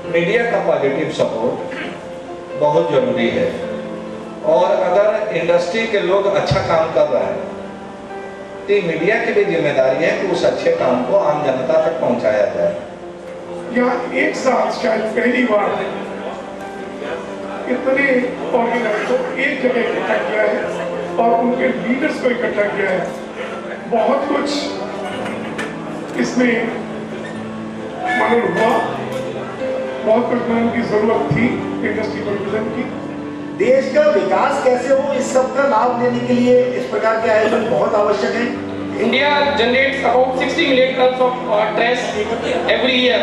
Media का positive support बहुत जरूरी है और अगर इंडस्ट्री के लोग अच्छा काम कर रहे हैं तो मीडिया की भी जिम्मेदारी है कि उस अच्छे काम को आम जनता तक पहुंचाया जाए। यहाँ एक साथ शायद पहली बार इतने ऑर्गेनाइजर एक जगह इकट्ठा किया है और उनके लीडर्स को इकट्ठा किया है। बहुत कुछ इसमें मालूम हुआ, बहुत कुछ मालूम की जरूरत थी इंडस्ट्री को रिप्रेजेंट की। देश का विकास कैसे हो, इस सब का लाभ लेने के लिए इस प्रकार के आयोजन बहुत आवश्यक है। India generates about 60 million tons of trash every year.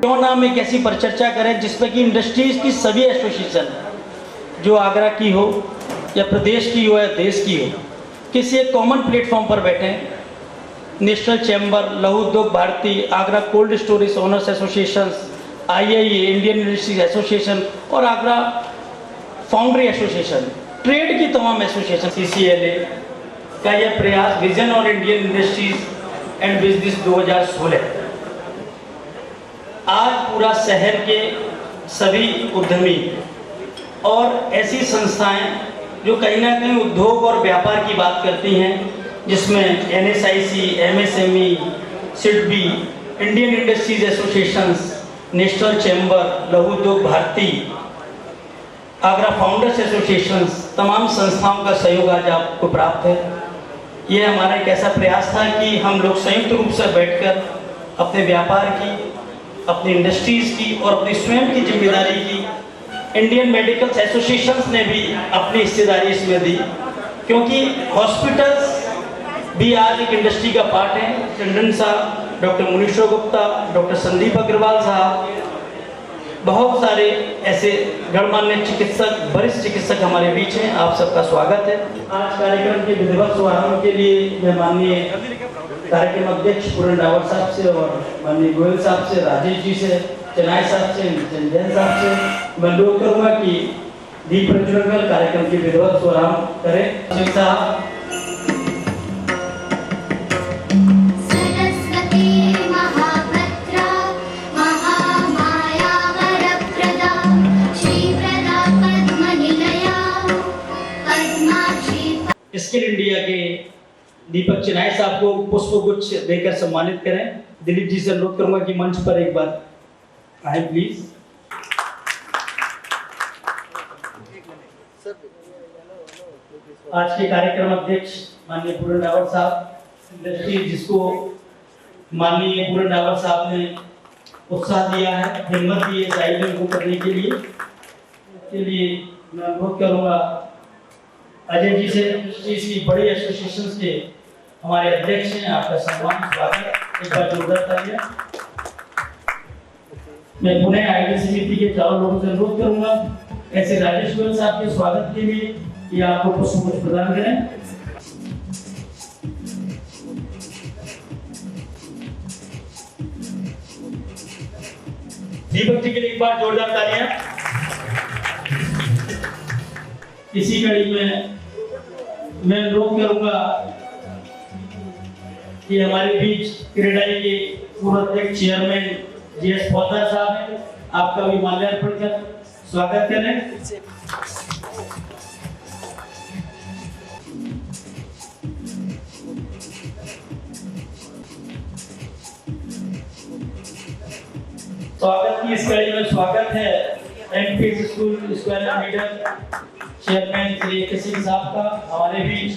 क्यों ना हम एक ऐसी परिचर्चा करें जिसमें कि इंडस्ट्रीज की सभी एसोसिएशन जो आगरा की हो या प्रदेश की हो या देश की हो, किसी एक कॉमन प्लेटफॉर्म पर बैठें। National chamber, Laghu Udyog Bharati, Agra cold storage owners association, IIA Indian industries association और आगरा फाउंड्री एसोसिएशन, ट्रेड की तमाम एसोसिएशन, CCLA का यह प्रयास विजन और इंडियन इंडस्ट्रीज एंड बिजनेस 2016 आज पूरा शहर के सभी उद्यमी और ऐसी संस्थाएं जो कहीं ना कहीं उद्योग और व्यापार की बात करती हैं, जिसमें NSIC, MSME, SIDBI, Indian industries associations, national chamber, Laghu Udyog Bharati, Agra founders associations, तमाम संस्थाओं का सहयोग आज आपको प्राप्त है। यह हमारा एक ऐसा प्रयास था कि हम लोग संयुक्त रूप से बैठकर अपने व्यापार की, अपनी इंडस्ट्रीज की और अपनी स्वयं की जिम्मेदारी की, इंडियन मेडिकल एसोसिएशंस ने भी अपनी हिस्सेदारी इसमें दी, क्योंकि हॉस्पिटल्स भी आज एक इंडस्ट्री का पार्ट है। टंडन साहब, डॉक्टर मुनीश्वर गुप्ता, डॉक्टर संदीप अग्रवाल साहब, बहुत सारे ऐसे गणमान्य चिकित्सक, वरिष्ठ चिकित्सक हमारे बीच हैं। आप सबका स्वागत है। आज कार्यक्रम के विधिवत शुभारंभ के लिए मैं माननीय कार्यक्रम अध्यक्ष पूर्ण रावत साहब से और माननीय गोयल साहब से, राजेश जी से, चेन्नई साहब से, जैन साहब से मैं अनुरोध करूँगा कि दीप प्रज्वलन कर कार्यक्रम के विधिवत शुभारंभ करें। सिंह साहब, स्किल इंडिया के दीपक चेन्नई साहब को पुष्प गुच्छ देकर सम्मानित करें। दिलीप जी से अनुरोध करूंगा कि मंच पर एक बार आए प्लीज। आज के कार्यक्रम अध्यक्ष माननीय पूर्ण रावत साहब, इंडस्ट्री जिसको माननीय पूर्ण रावत साहब ने उत्साह दिया है, हिम्मत दी है इस आयोजन को करने के लिए मैं अनुरोध करूंगा अजय जी से, इसकी बड़ी एसोसिएशंस के हमारे अध्यक्ष हैं। आपका सम्मान, स्वागत, एक बार जोरदार तालियां। मैं पुनः आयोजन समिति के चारों लोगों से अनुरोध करूंगा ऐसे राजेश गोयल साहब के स्वागत के लिए कि आपको पुष्प गुच्छ प्रदान करें। दीपक जी के लिए एक बार जोरदार तालियां। इसी कड़ी में मैं अनुरोध करूंगा कि हमारे बीच क्रेडाई के पूर्व अध्यक्ष चेयरमैन GS पोद्दार साहब हैं, आपका भी माल्यार्पण कर स्वागत करें। स्वागत की इस कड़ी में स्वागत है MP school square leader chairman Shri AK Singh साहब का, हमारे बीच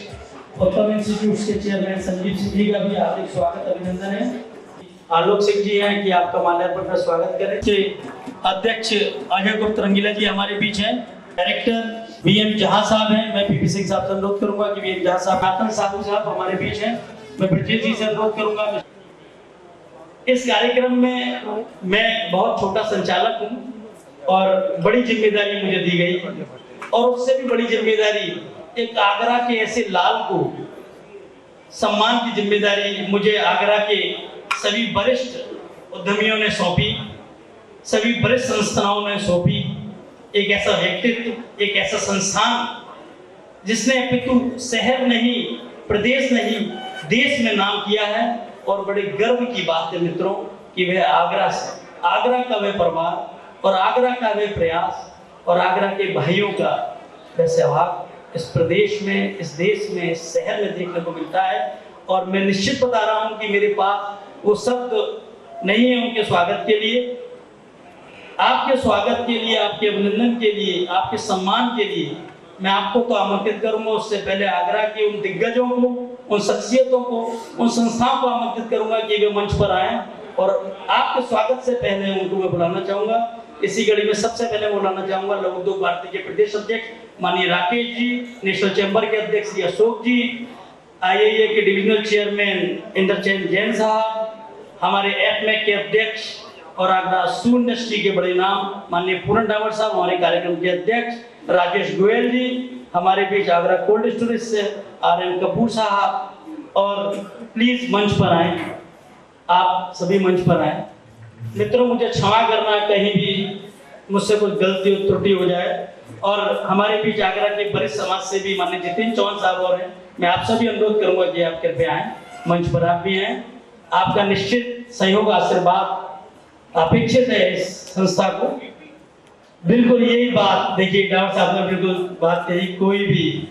उत्तम इंस्टीट्यूट के चेयरमैन संजीव सिंह जी का भी हार्दिक स्वागत, अभिनंदन है। आलोक सिंह जी हैं कि आपका माल्यार्पण का स्वागत करें। अध्यक्ष अजय गुप्त रंगीला जी हमारे बीच हैं। डायरेक्टर VM जहां साहब हैं, मैं PP सिंह साहब से अनुरोध करूंगा कि VM जहां साहब, नाथन साहू साहब हमारे बीच हैं। मैं ब्रजेश जी से अनुरोध करूंगा। इस कार्यक्रम में मैं बहुत छोटा संचालक हूं और बड़ी जिम्मेदारी मुझे दी गई, और उससे भी बड़ी जिम्मेदारी एक आगरा के ऐसे लाल को सम्मान की जिम्मेदारी मुझे आगरा के सभी वरिष्ठ उद्यमियों ने सौंपी, सभी वरिष्ठ संस्थाओं ने सौंपी। एक ऐसा व्यक्तित्व, एक ऐसा संस्थान जिसने अपितु शहर नहीं, प्रदेश नहीं, देश में नाम किया है। और बड़े गर्व की बात है मित्रों कि वह आगरा का वह परिवार और आगरा का वह प्रयास और आगरा के भाइयों का वह सहभाग इस प्रदेश में, इस देश में, इस शहर में देखने को मिलता है। और मैं निश्चित बता रहा हूं कि मेरे पास वो शब्द नहीं है उनके स्वागत के लिए, आपके स्वागत के लिए, आपके अभिनंदन के लिए, आपके सम्मान के लिए मैं आपको तो आमंत्रित करूंगा। उससे पहले आगरा के उन दिग्गजों को, उन शख्सियतों को, उन संस्थाओं को आमंत्रित करूंगा कि वे मंच पर आए। और आपके स्वागत से पहले उनको मैं बुलाना चाहूंगा। इसी कड़ी में सबसे पहले बुलाना चाहूंगा लघु उद्योग भारती के प्रदेश अध्यक्ष माननीय राकेश जी, नेशनल चैम्बर के अध्यक्ष श्री अशोक जी, IIA के डिविजनल चेयरमैन इंद्रचंद जैन साहब, हमारे एफमेक के अध्यक्ष और आगरा शू इंडस्ट्री के बड़े नाम माननीय पूरन डावर साहब, हमारे कार्यक्रम के अध्यक्ष राजेश गोयल जी, हमारे बीच आगरा कोल्ड स्टोरेज से RM कपूर साहब। और प्लीज मंच पर आए, आप सभी मंच पर आए। मित्रों, मुझे क्षमा करना कहीं भी मुझसे कुछ गलती त्रुटि हो जाए। और हमारे बीच आगरा के वरिष्ठ समाज सेवी माननीय जितिन चौहान साहब और हैं, मैं आप सभी अनुरोध करूंगा कि आप कृपया आए, मंच पर आप भी आए। आपका निश्चित सहयोग आशीर्वाद अपेक्षित है इस संस्था को। बिल्कुल यही बात देखिए, डावर साहब ने बिल्कुल बात कही, कोई भी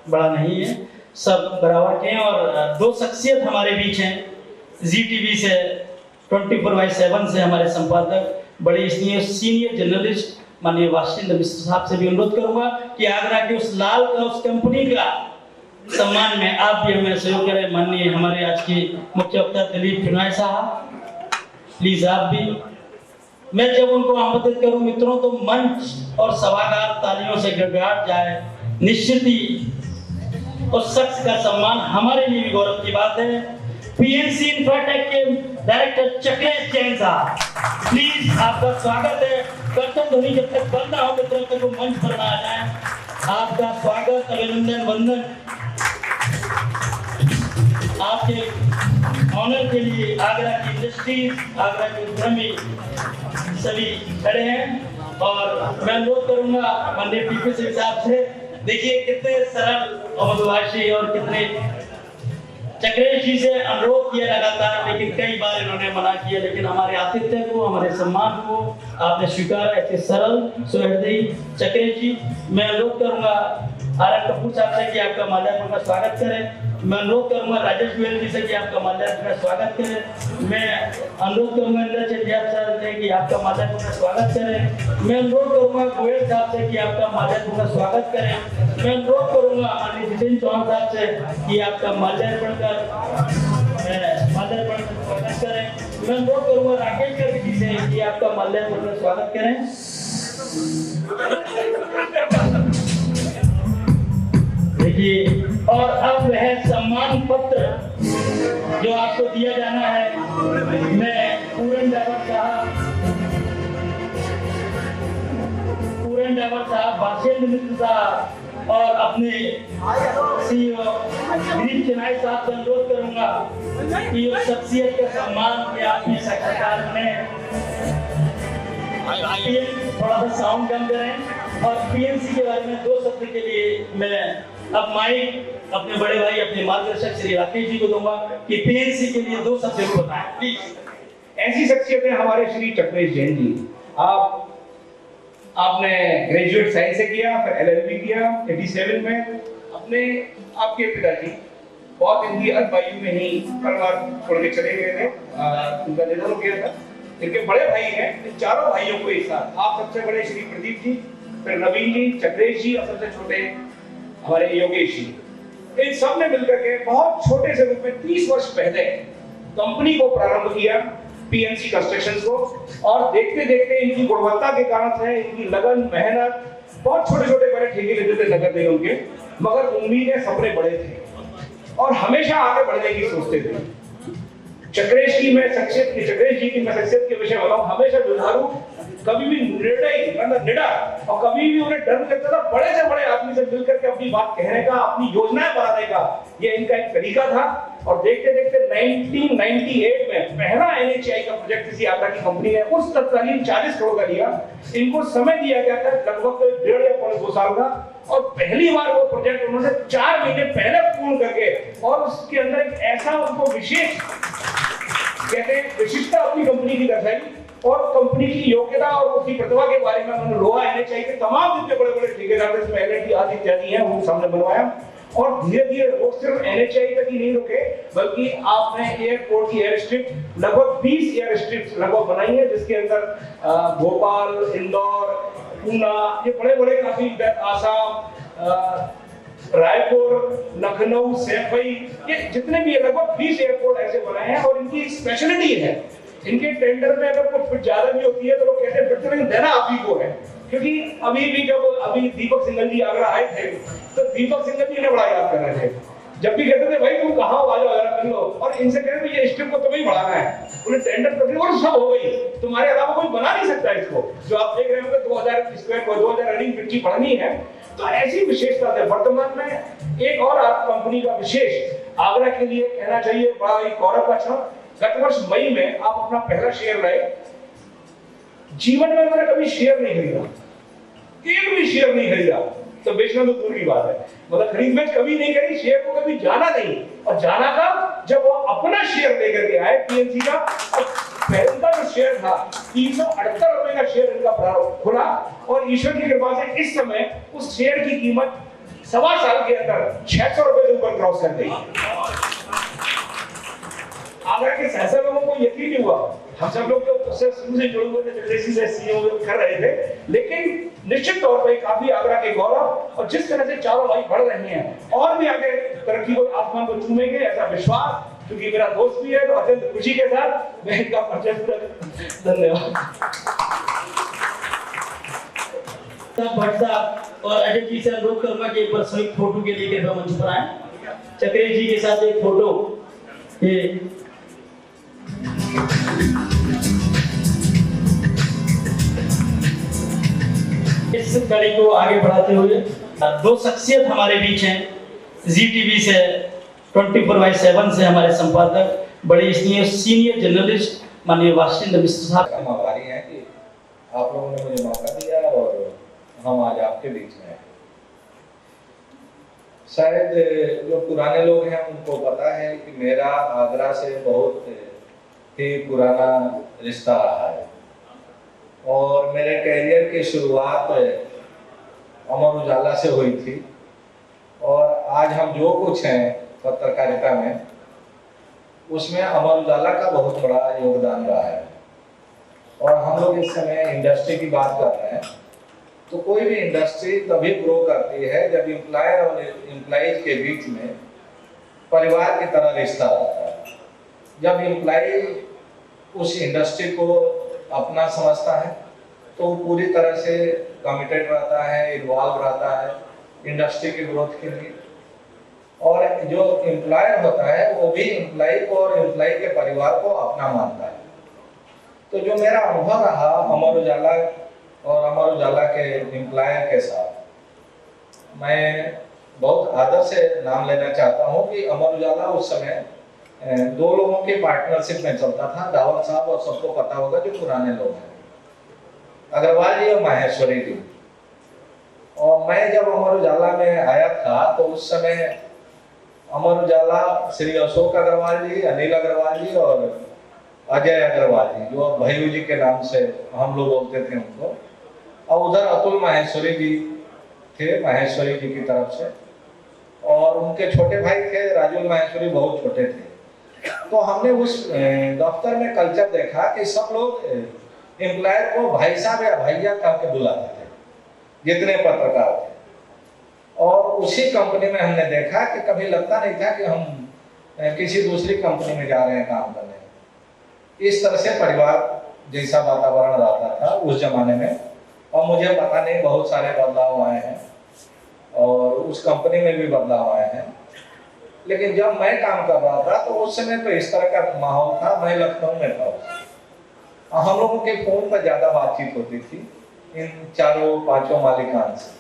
बड़ा नहीं है, सब बराबर के हैं। और दो शख्सियत हमारे बीच हैं, ZTV से 24/7 से हमारे संपादक बड़े सीनियर जर्नलिस्ट माननीय वाशिंद मिश्र साहब से भी अनुरोध करूंगा कि आगरा के उस लाल का, उस कंपनी का सम्मान में आप भी हमें सहयोग करें। माननीय हमारे आज के मुख्य वक्ता दिलीप चुनाय साहब, प्लीज आप भी। मैं जब उनको आमंत्रित करूं मित्रों तो मंच और सभागार तालियों से गड़गड़ाहट जाए। निश्चित ही उस शख्स का सम्मान हमारे लिए भी गौरव की बात है। PNC इंफ्राटेक के डायरेक्टर चक्रेश जैन साहब, प्लीज आपका स्वागत है। कर्तव्य ध्वनि जब तक बंद ना हो मित्रों तक वो मंच पर ना आ जाए। आपका स्वागत, अभिनंदन, वंदन। आपके ऑनर के लिए आगरा की इंडस्ट्रीज, आगरा के उद्यमी सभी खड़े हैं। और मैं अनुरोध करूंगा माननीय PP सिंह साहब से, देखिए कितने सरल और मधुभाषी और कितने। चक्रेश जी से अनुरोध किया लगातार, लेकिन कई बार इन्होंने मना किया, लेकिन हमारे आतिथ्य को, हमारे सम्मान को आपने स्वीकार। ऐसे सरल सुहृदयी चक्रेश जी, मैं अनुरोध करूंगा RM कपूर साहब से कि आपका माल्यार्पण का स्वागत करें। मैं अनुरोध करूंगा राजेश गोयल जी से कि आपका माल्यार्पण का स्वागत करें। मैं अनुरोध करूंगा इंद्रचंद जैन साहब से कि आपका माल्यार्पण का स्वागत करें। मैं अनुरोध करूंगा गोयल साहब से कि आपका माल्यार्पण का स्वागत करें। मैं अनुरोध करूंगा माननीय जितिन चौहान साहब से कि आपका माल्यार्पण का स्वागत करें। मैं अनुरोध करूंगा राकेश गर्ग जी से कि आपका माल्यार्पण का स्वागत करें। देखिए, और अब वह सम्मान पत्र जो आपको दिया जाना है, मैं पूरन डावर साहब, वाशिंद मिश्र साहब और अपने CEO दिलीप चुनाय साहब से अनुरोध करूंगा कि उस शख्सियत का सम्मान के आपकी साक्षात्कार में थोड़ा सा साउंड कम करें। और PNC के बारे में दो शब्द के लिए मैं अब माइक अपने बड़े भाई, अपने मार्गदर्शक श्री राकेश जी को दूंगा कि PNC के लिए दो शब्द बताएं प्लीज। ऐसी शख्सियतें हमारे श्री चक्रेश जैन जी, आपने ग्रेजुएट साइंस से किया, फिर LLB किया 87 में। अपने आपके पिताजी बहुत इनकी अल्पायु में ही परिवार छोड़ के चले गए थे, उनका निधन हो गया था। इनके बड़े भाई हैं, इन चारों भाइयों को एक साथ, आप सबसे बड़े श्री प्रदीप जी, फिर नवीन जी, चक्रेश जी और सबसे छोटे हमारे योगेश जी, इन सब ने मिलकर के बहुत छोटे से रूप में 30 वर्ष पहले कंपनी को प्रारंभ किया, PNC कंस्ट्रक्शंस को। और देखते देखते इनकी गुणवत्ता के कारण से, इनकी लगन, मेहनत, बहुत छोटे छोटे बड़े ठेके लेते थे नगर निगम के, मगर उम्मीदें सपने बड़े थे और हमेशा आगे बढ़ने की सोचते थे। चक्रेश जी की मैं शख्सियत के विषय बताऊं, हमेशा जुझारू, कभी भी निडर, और कभी भी उन्हें डर लगता था बड़े से बड़े आदमी से मिलकर के अपनी बात कहने का, अपनी योजनाएं बनाने का, ये इनका एक तरीका था। और देखते देखते 1998 में पहला NHAI का प्रोजेक्ट किसी आगरा की कंपनी है उस तत्कालीन 40 करोड़ का लिया। इनको समय दिया गया था लगभग 1.5 या 2 साल का, और पहली बार वो प्रोजेक्ट उन्होंने 4 महीने पहले पूर्ण करके, और उसके अंदर एक ऐसा उनको विशेष कहते हैं विशिष्टता अपनी कंपनी की दर्शाई, और कंपनी की योग्यता और उसकी प्रतिभा के बारे में उन्होंने लोहा NHAI के तमाम जितने बड़े बड़े ठेकेदार इसमें L&T आदि इत्यादि हैं वो सामने बनवाया। और धीरे धीरे वो सिर्फ NHAI तक ही नहीं रुके, बल्कि आपने एयरपोर्ट की एयर स्ट्रिप लगभग 20 एयर स्ट्रिप्स लगभग बनाई है, जिसके अंदर भोपाल, इंदौर, पूना, ये बड़े बड़े काफी, आसाम, रायपुर, लखनऊ, सैफई, ये जितने भी लगभग 20 एयरपोर्ट ऐसे बनाए हैं। और इनकी स्पेशलिटी है, इनके टेंडर में अगर कुछ फिट ज्यादा भी होती है तो वो कहते हैं फिट लेकिन देना आप ही को है। क्योंकि अभी दीपक सिंघल जी आगरा आए थे तो दीपक सिंघल जी ने बड़ा याद कर रहे थे, जब भी कहते थे भाई तुम कहाँ हो, आ जाओ जरा मिल लो, और इनसे कह रहे थे ये स्ट्रिप को तुम्हें ही बढ़ाना है, उन्हें टेंडर प्रक्रिया और सब हो गई, तुम्हारे अलावा कोई बना नहीं सकता इसको। जो आप देख रहे होंगे 2000 स्क्वायर को 2000 रनिंग फीट की बढ़नी है, तो ऐसी विशेषता है। वर्तमान में एक और कंपनी का विशेष आगरा के लिए कहना चाहिए बड़ा एक गौरव का क्षण। गत वर्ष मई में आप अपना पहला शेयर लाए, जीवन में मैंने कभी शेयर नहीं खरीदा, एक भी शेयर नहीं खरीदा, तो बेचना तो दूर की बात है, मतलब खरीद बेच कभी नहीं करी, शेयर को कभी जाना नहीं। और जाना का जब वो अपना शेयर लेकर के आए PNC का, और पहला जो शेयर था 378 रुपए का शेयर इनका प्रारंभ खुला, और ईश्वर की कृपा से इस समय उस शेयर की कीमत 1.25 साल के अंदर 600 रुपए से ऊपर क्रॉस कर गई। आगरा के सहसा लोगों को यकीन नहीं हुआ, हम सब लोग तो उससे शुरू से जुड़े हुए थे, जैसी से सीएम कर रहे थे, लेकिन निश्चित तौर पर काफी आगरा के गौरव। और जिस तरह से चारों भाई बढ़ रहे हैं और भी आगे तरक्की को आसमान को चूमेंगे ऐसा विश्वास, क्योंकि मेरा दोस्त भी है, तो अत्यंत खुशी के साथ मैं इनका परिचय पूरा। धन्यवाद। भट्ट साहब और अजय जी से अनुरोध करूंगा कि एक बार संयुक्त फोटो के लिए कृपया मंच पर आए। चक्रेश जी के साथ एक फोटो। ये इस कड़ी को आगे बढ़ाते हुए दो शख्सियत हमारे बीच हैं। ZTV से 24/7 से हमारे संपादक, बड़े सीनियर जर्नलिस्ट माननीय वाशिंद्र मिश्र साहब। हम आभारी हैं कि आप लोगों ने मुझे मौका दिया और हम आज आपके बीच में हैं। शायद जो पुराने लोग हैं उनको पता है कि मेरा आगरा से बहुत ही पुराना रिश्ता रहा है, और मेरे कैरियर की शुरुआत अमर उजाला से हुई थी, और आज हम जो कुछ हैं पत्रकारिता में, उसमें अमर उजाला का बहुत बड़ा योगदान रहा है। और हम लोग इस समय इंडस्ट्री की बात कर रहे हैं, तो कोई भी इंडस्ट्री तभी ग्रो करती है जब एम्प्लॉयर और एम्प्लॉइज के बीच में परिवार की तरह रिश्ता रहता है। जब एम्प्लॉय उस इंडस्ट्री को अपना समझता है तो पूरी तरह से कमिटेड रहता है, इन्वॉल्व रहता है इंडस्ट्री की ग्रोथ के लिए। और जो एम्प्लॉयर होता है वो भी एम्प्लॉय को और एम्प्लॉय के परिवार को अपना मानता है। तो जो मेरा अनुभव रहा अमर उजाला और अमर उजाला के एम्प्लॉयर के साथ, मैं बहुत आदर से नाम लेना चाहता हूं कि अमर उजाला उस समय 2 लोगों की पार्टनरशिप में चलता था, रावल साहब और सबको पता होगा जो पुराने लोग हैं, अग्रवाल जी और माहेश्वरी जी। और मैं जब अमर उजाला में आया था तो उस समय अमर उजाला श्री अशोक अग्रवाल जी, अनिल अग्रवाल जी और अजय अग्रवाल जी, जो भैयू जी के नाम से हम लोग बोलते थे उनको, और उधर अतुल माहेश्वरी जी थे माहेश्वरी जी की तरफ से, और उनके छोटे भाई थे राजुल माहेश्वरी, बहुत छोटे थे। तो हमने उस दफ्तर में कल्चर देखा कि सब लोग एम्प्लॉयर को भाई साहब या भैया कह के बुलाते थे, जितने पत्रकार थे। और उसी कंपनी में हमने देखा कि कभी लगता नहीं था कि हम किसी दूसरी कंपनी में जा रहे हैं काम करने। इस तरह से परिवार जैसा वातावरण रहता था उस जमाने में, और मुझे पता नहीं बहुत सारे बदलाव आए हैं और उस कंपनी में भी बदलाव आए हैं। लेकिन जब मैं काम कर रहा था तो उस समय तो इस तरह का माहौल था। मैं लखनऊ में था, हम लोगों के फोन पर ज्यादा बातचीत होती थी इन 4-5 मालिकान से।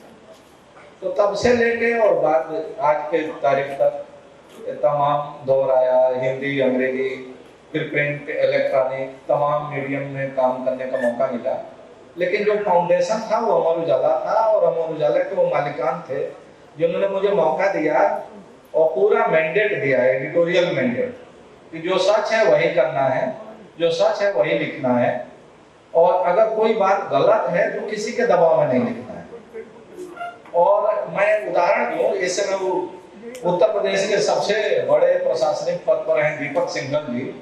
तो तब से लेके और बाद आज के तारीख तक तमाम दौर आया, हिंदी, अंग्रेजी, फिर प्रिंट, इलेक्ट्रॉनिक, तमाम मीडियम में काम करने का मौका मिला। लेकिन जो फाउंडेशन था वो अमर उजाला था, और अमर उजाला के वो मालिकान थे जिन्होंने मुझे मौका दिया और पूरा मैंडेट दिया, एडिटोरियल मैंडेट, कि जो सच है वही करना है, जो सच है वही लिखना है, और अगर कोई बात गलत है तो किसी के दबाव में नहीं लिखना है। और मैं उदाहरण दूं, इस समय वो उत्तर प्रदेश के सबसे बड़े प्रशासनिक पद पर हैं दीपक सिंघल जी,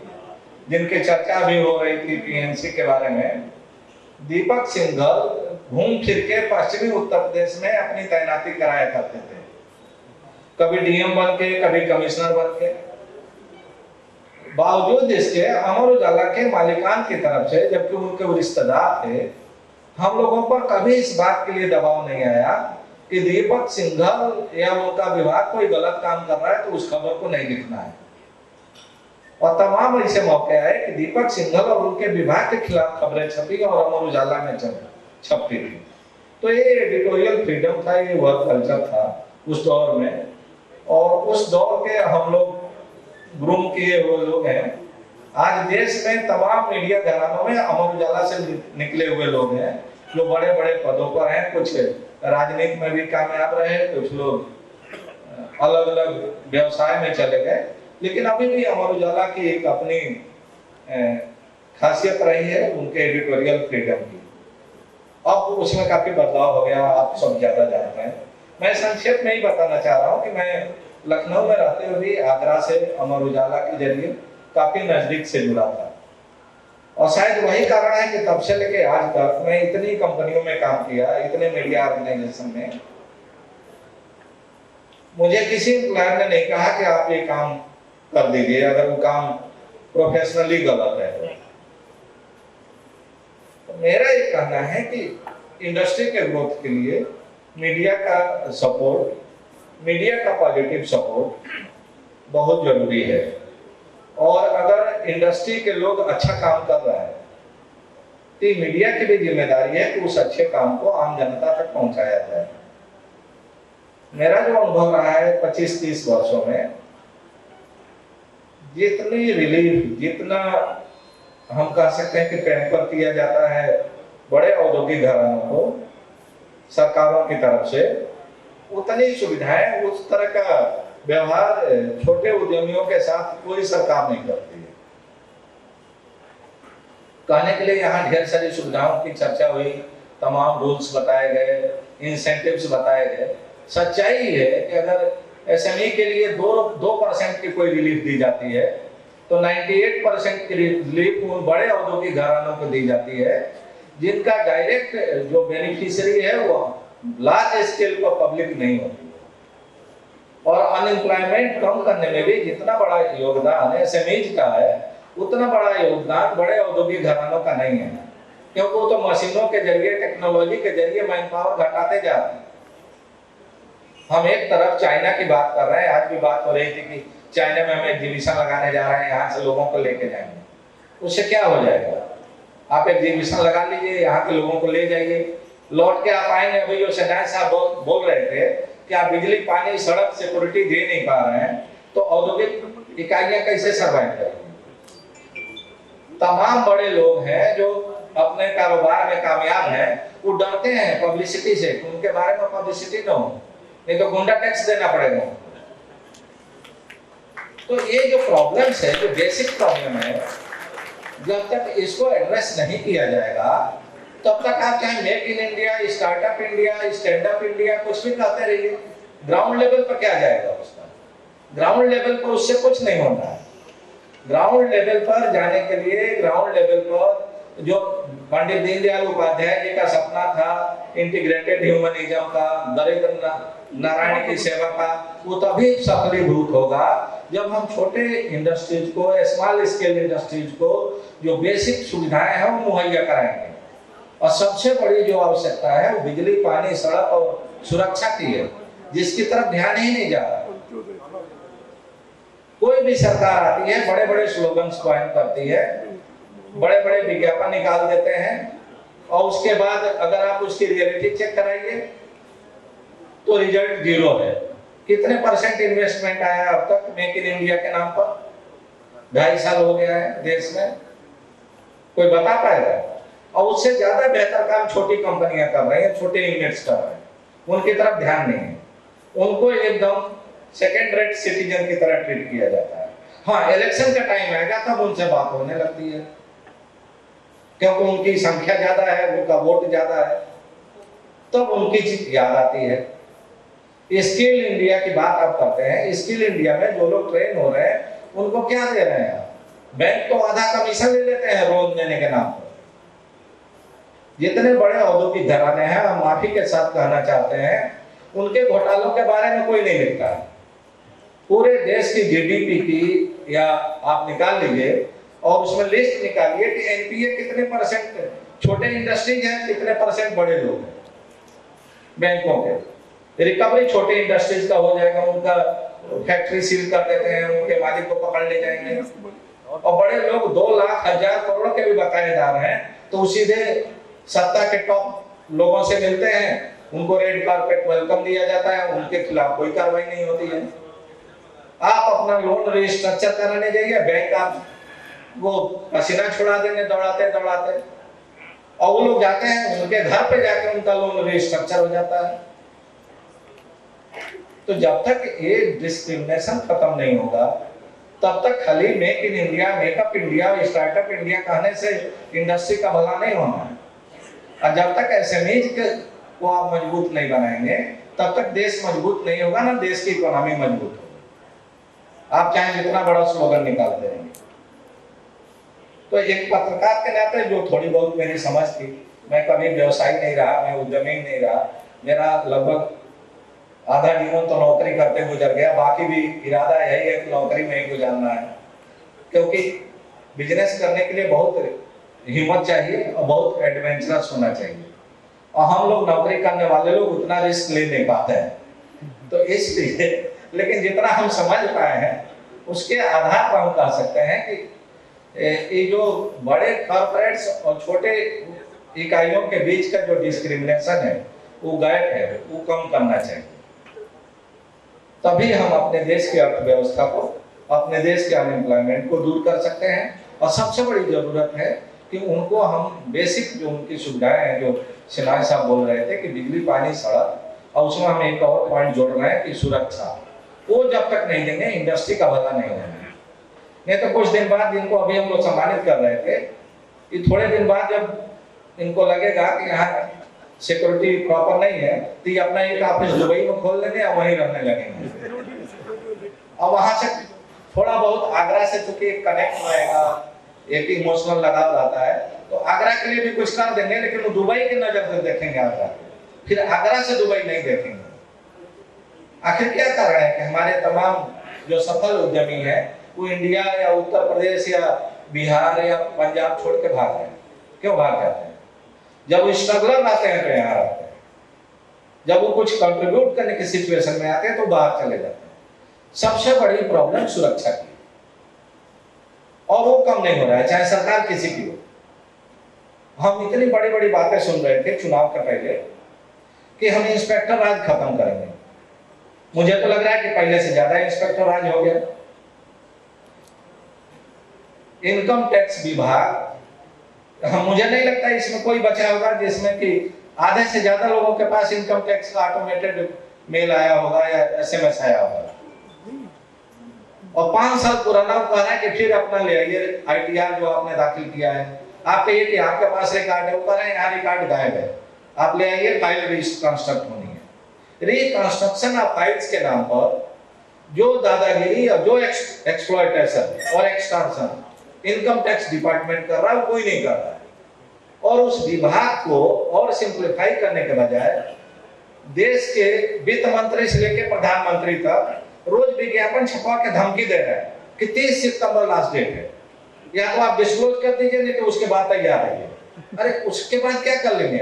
जिनकी चर्चा भी हो रही थी पीएमसी के बारे में। दीपक सिंघल घूम फिर के पश्चिमी उत्तर प्रदेश में अपनी तैनाती कराया करते थे, कभी डीएम बन के, कभी कमिश्नर बन के। बावजूद इसके अमर उजाला के मालिकान की तरफ से, जबकि उनके रिश्तेदार थे, हम लोगों पर कभी इस बात के लिए दबाव नहीं आया कि दीपक सिंघल या उनका विभाग कोई गलत काम कर रहा है तो उस खबर को नहीं लिखना है। और तमाम ऐसे मौके आए कि दीपक सिंघल और उनके विभाग के खिलाफ खबरें छपी और अमर उजाला में छपती थी। तो ये एडिटोरियल फ्रीडम था, ये वर्क कल्चर था उस दौर में, और उस दौर के हम लोग ग्रूम किए हुए लोग हैं। आज देश में तमाम मीडिया घरानों में अमर उजाला से निकले हुए लोग हैं जो बड़े बड़े पदों पर हैं, कुछ राजनीति में भी कामयाब रहे, कुछ लोग अलग अलग व्यवसाय में चले गए, लेकिन अभी भी अमर उजाला की एक अपनी खासियत रही है उनके एडिटोरियल फ्रीडम की। अब उसमें काफी बदलाव हो गया, आप सब ज्यादा जानते हैं। मैं संक्षेप में ही बताना चाह रहा हूँ कि मैं लखनऊ में रहते हुए भी आगरा से अमर उजाला के जरिए काफी नजदीक से जुड़ा था, और शायद वही कारण है कि तब से लेके आज तक मैं इतनी कंपनियों में काम किया, इतने मीडिया ऑर्गेनाइजेशन में, मुझे किसी एम्प्लॉयर ने नहीं कहा कि आप ये काम कर दीजिए अगर वो काम प्रोफेशनली गलत है। तो मेरा ये कहना है कि इंडस्ट्री के ग्रोथ के लिए मीडिया का सपोर्ट, मीडिया का पॉजिटिव सपोर्ट बहुत जरूरी है। और अगर इंडस्ट्री के लोग अच्छा काम कर रहे हैं तो मीडिया की भी जिम्मेदारी है कि उस अच्छे काम को आम जनता तक पहुंचाया जाए। मेरा जो अनुभव रहा है 25-30 वर्षों में, जितनी रिलीफ, जितना हम कह सकते हैं कि पैम्पर किया जाता है बड़े औद्योगिक घरानों को सरकारों की तरफ से, उतनी सुविधाएं, उस तरह का व्यवहार छोटे उद्यमियों के साथ कोई सरकार नहीं करती है। कहने के लिए यहाँ ढेर सारी सुविधाओं की चर्चा हुई, तमाम रूल्स बताए गए, इंसेंटिव्स बताए गए। सच्चाई है कि अगर एसएमई के लिए 2% की कोई रिलीफ दी जाती है तो 98% की रिलीफ उन बड़े औद्योगिक घरानों को दी जाती है जिनका डायरेक्ट जो बेनिफिशियरी है वो लार्ज स्केल पर पब्लिक नहीं होती। और अनएम्प्लॉयमेंट कम करने में भी जितना बड़ा योगदान एसएमईज का है, उतना बड़ा योगदान बड़े औद्योगिक घरानों का नहीं है, क्योंकि वो तो मशीनों के जरिए, टेक्नोलॉजी के जरिए मैन पावर घटाते जा रहे हैं। हम एक तरफ चाइना की बात कर रहे हैं, आज भी बात हो रही थी कि चाइना में हम एग्जीबिशन लगाने जा रहे हैं, यहाँ से लोगों को लेके जाएंगे। उससे क्या हो जाएगा? आप एग्जीबिशन लगा लीजिए, यहाँ के लोगों को ले जाइए, लौट के आप आएंगे। अभी जो सेनाय साहब बोल रहे थे कि आप बिजली, पानी, सड़क, सिक्योरिटी दे नहीं पा रहे हैं तो औद्योगिक इकाइयां कैसे सर्वाइव करेंगी? तमाम बड़े लोग हैं जो अपने कारोबार में कामयाब हैं, वो डरते हैं पब्लिसिटी से, उनके बारे में पब्लिसिटी न हो, नहीं तो गुंडा टैक्स देना पड़ेगा। तो ये जो प्रॉब्लम्स है, जो बेसिक प्रॉब्लम है, जब तक इसको एड्रेस नहीं किया जाएगा तब तक आप चाहे make in India, startup India, stand up India कुछ भी कहते रहिए, ग्राउंड लेवल पर क्या जाएगा उसका? ग्राउंड लेवल पर उससे कुछ नहीं होता है। ग्राउंड लेवल पर जाने के लिए, ग्राउंड लेवल पर जो पंडित दीनदयाल उपाध्याय जी का सपना था इंटीग्रेटेड ह्यूमनिज्म का, दरिद्र नारायण की सेवा का, वो तभी सफलीभूत होगा जब हम छोटे इंडस्ट्रीज को, स्मॉल स्केल इंडस्ट्रीज को जो बेसिक सुविधाएं हैं वो मुहैया कराएंगे। और सबसे बड़ी जो आवश्यकता है वो बिजली, पानी, सड़क और सुरक्षा की है, जिसकी तरफ ध्यान ही नहीं जा रहा। कोई भी सरकार आती है, बड़े बड़े स्लोगन्स कायम करती है, बड़े बड़े विज्ञापन निकाल देते हैं, और उसके बाद अगर आप उसकी रियलिटी चेक कराइए तो रिजल्ट 0 है। कितने % इन्वेस्टमेंट आया अब तक मेक इन इंडिया के नाम पर? 2.5 साल हो गया है देश में, कोई बता पाएगा? और उससे ज्यादा बेहतर काम छोटी कंपनियां कर रही हैं, छोटे यूनिट्स कर रहे हैं, उनकी तरफ ध्यान नहीं है। उनको एकदम सेकेंड रेट सिटीजन की तरह ट्रीट किया जाता है। हाँ, इलेक्शन का टाइम आएगा तब उनसे बात होने लगती है, क्योंकि उनकी संख्या ज्यादा है, उनका वोट ज्यादा है, तब उनकी चीज याद आती है। स्किल इंडिया की बात आप करते हैं, स्किल इंडिया में जो लोग ट्रेन हो रहे हैं उनको क्या दे रहे हैं? बैंक तो आधा कमीशन ले लेते हैं रोज देने के नाम पर। जितने बड़े औद्योगिक घराने हैं, हम माफी के साथ कहना चाहते हैं, उनके घोटालों के बारे में कोई नहीं लिखता है। पूरे देश की जीडीपी की या आप निकाल लीजिए और उसमें लिस्ट निकालिए कि एनपीए कितने परसेंट छोटे इंडस्ट्रीज हैं, कितने परसेंट बड़े लोग हैं। बैंकों के रिकवरी छोटे इंडस्ट्रीज का हो जाएगा, उनका फैक्ट्री सील कर देते हैं, उनके मालिक को पकड़ ले जाएंगे, और बड़े लोग 2 लाख 1000 करोड़ के भी बकायेदार हैं तो सीधे सत्ता के टॉप लोगों से मिलते हैं, उनको रेड कारपेट वेलकम दिया जाता है, उनके खिलाफ कोई कार्रवाई नहीं होती है। आप अपना लोन रिस्ट्रक्चर कराने जाइए, बैंक आप वो पसीना छुड़ा देंगे दौड़ाते दौड़ाते, और वो लोग जाते हैं उनके घर पे जाकर उनका लोन रिस्ट्रक्चर हो जाता है। तो जब तक ये डिस्क्रिमिनेशन खत्म नहीं होगा तब तक खाली make in India, makeup India, startup India कहने से इंडस्ट्री का भला नहीं होना है। और जब तक एसएमईज को आप मजबूत नहीं बनाएंगे तब तक देश मजबूत नहीं होगा, ना देश की इकोनॉमी मजबूत होगी। आप चाहे जितना बड़ा स्लोगन निकालते रहेंगे। तो एक पत्रकार के नाते जो थोड़ी बहुत मेरी समझ थी, मैं कभी व्यवसायी नहीं रहा, मैं उद्यमी नहीं रहा, मेरा लगभग आधा जीवन तो नौकरी करते गुजर गया, बाकी भी इरादा यही है कि नौकरी में ही गुजारना है, क्योंकि बिजनेस करने के लिए बहुत हिम्मत चाहिए और बहुत एडवेंचरस होना चाहिए, और हम लोग नौकरी करने वाले लोग उतना रिस्क ले नहीं पाते हैं। तो इसलिए, लेकिन जितना हम समझ पाए हैं उसके आधार पर हम कह सकते हैं कि ये जो बड़े कॉर्पोरेट्स और छोटे इकाइयों के बीच का जो डिस्क्रिमिनेशन है, वो गैप है, वो कम करना चाहिए। तभी हम अपने देश की अर्थव्यवस्था को, अपने देश के अनएम्प्लॉयमेंट को दूर कर सकते हैं। और सबसे बड़ी जरूरत है कि उनको हम बेसिक जो उनकी सुविधाएं हैं, जो सिन्हा साहब बोल रहे थे कि बिजली, पानी, सड़क, और उसमें हम एक और पॉइंट जोड़ रहे हैं कि सुरक्षा, वो जब तक नहीं देंगे इंडस्ट्री का भला नहीं होगा। नहीं तो कुछ दिन बाद, इनको अभी हम लोग सम्मानित कर रहे थे कि थोड़े दिन बाद जब इनको लगेगा कि यहाँ सिक्योरिटी प्रॉपर नहीं है तो ये अपना एक ऑफिस दुबई में खोल लेंगे और वहीं रहने लगेंगे। और वहां से थोड़ा बहुत आगरा से चूंकि कनेक्ट रहेगा, एक इमोशनल लगाव रहता है, तो आगरा के लिए भी कुछ कर देंगे, लेकिन वो दुबई की नजर से देखेंगे आगरा, फिर आगरा से दुबई नहीं देखेंगे। आखिर क्या कारण है कि हमारे तमाम जो सफल उद्यमी है वो इंडिया या उत्तर प्रदेश या बिहार या पंजाब छोड़ के भाग रहे हैं? क्यों भाग जाते हैं? जब वो स्ट्रगलर आते हैं तो यहाँ आते हैं, जब वो कुछ कंट्रीब्यूट करने की सिचुएशन में आते हैं तो बाहर चले जाते हैं। सबसे बड़ी प्रॉब्लम सुरक्षा की, और वो कम नहीं हो रहा है, चाहे सरकार किसी की हो। हम इतनी बड़ी बड़ी बातें सुन रहे थे चुनाव के पहले कि हम इंस्पेक्टर राज खत्म करेंगे। मुझे तो लग रहा है कि पहले से ज्यादा इंस्पेक्टर राज हो गया। इनकम टैक्स विभाग, मुझे नहीं लगता इसमें कोई बचा होगा जिसमें कि आधे से ज्यादा लोगों के पास इनकम टैक्स का ऑटोमेटेड मेल आया होगा या एसएमएस आया होगा। और 5 साल पुराना कह रहा है कि फिर अपना ले आइए आईटीआर जो आपने दाखिल किया है। आप कहिए कि आपके पास रिकॉर्ड है, वो कह रहे हैं यहाँ रिकॉर्ड गायब है, आप ले आइए, फाइल रिकंस्ट्रक्ट होनी है। रिकंस्ट्रक्शन ऑफ फाइल्स के नाम पर जो दादागिरी और जो एक्सप्लॉयटेशन और एक्सटॉर्शन इनकम टैक्स डिपार्टमेंट कर रहा है वो कोई नहीं कर रहा है। और उस विभाग को और सिंप्लीफाई करने के बजाय देश के वित्त मंत्री से लेकर प्रधानमंत्री तक रोज विज्ञापन छपवा के धमकी दे रहे हैं कि 30 सितंबर लास्ट डेट है, या तो आप डिस्क्लोज कर दीजिए, नहीं तो उसके बाद तैयार रहिए। अरे उसके बाद क्या कर लेंगे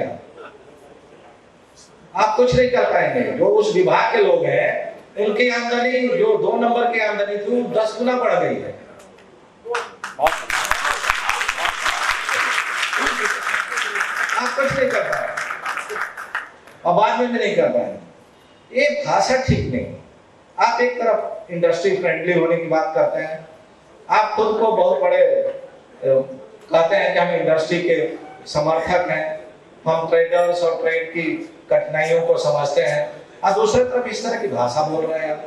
आप कुछ नहीं कर पाएंगे। जो उस विभाग के लोग हैं उनकी आमदनी जो 2 नंबर की आमदनी थी 10 गुना बढ़ गई है। आप कुछ नहीं कर पाए और बाद में भी नहीं कर पाएंगे। ये भाषा ठीक नहीं। आप एक तरफ इंडस्ट्री फ्रेंडली होने की बात करते हैं, आप खुद को बहुत बड़े कहते हैं कि हम इंडस्ट्री के समर्थक हैं, हम ट्रेडर्स और ट्रेड की कठिनाइयों को समझते हैं, और दूसरी तरफ इस तरह की भाषा बोल रहे हैं आप।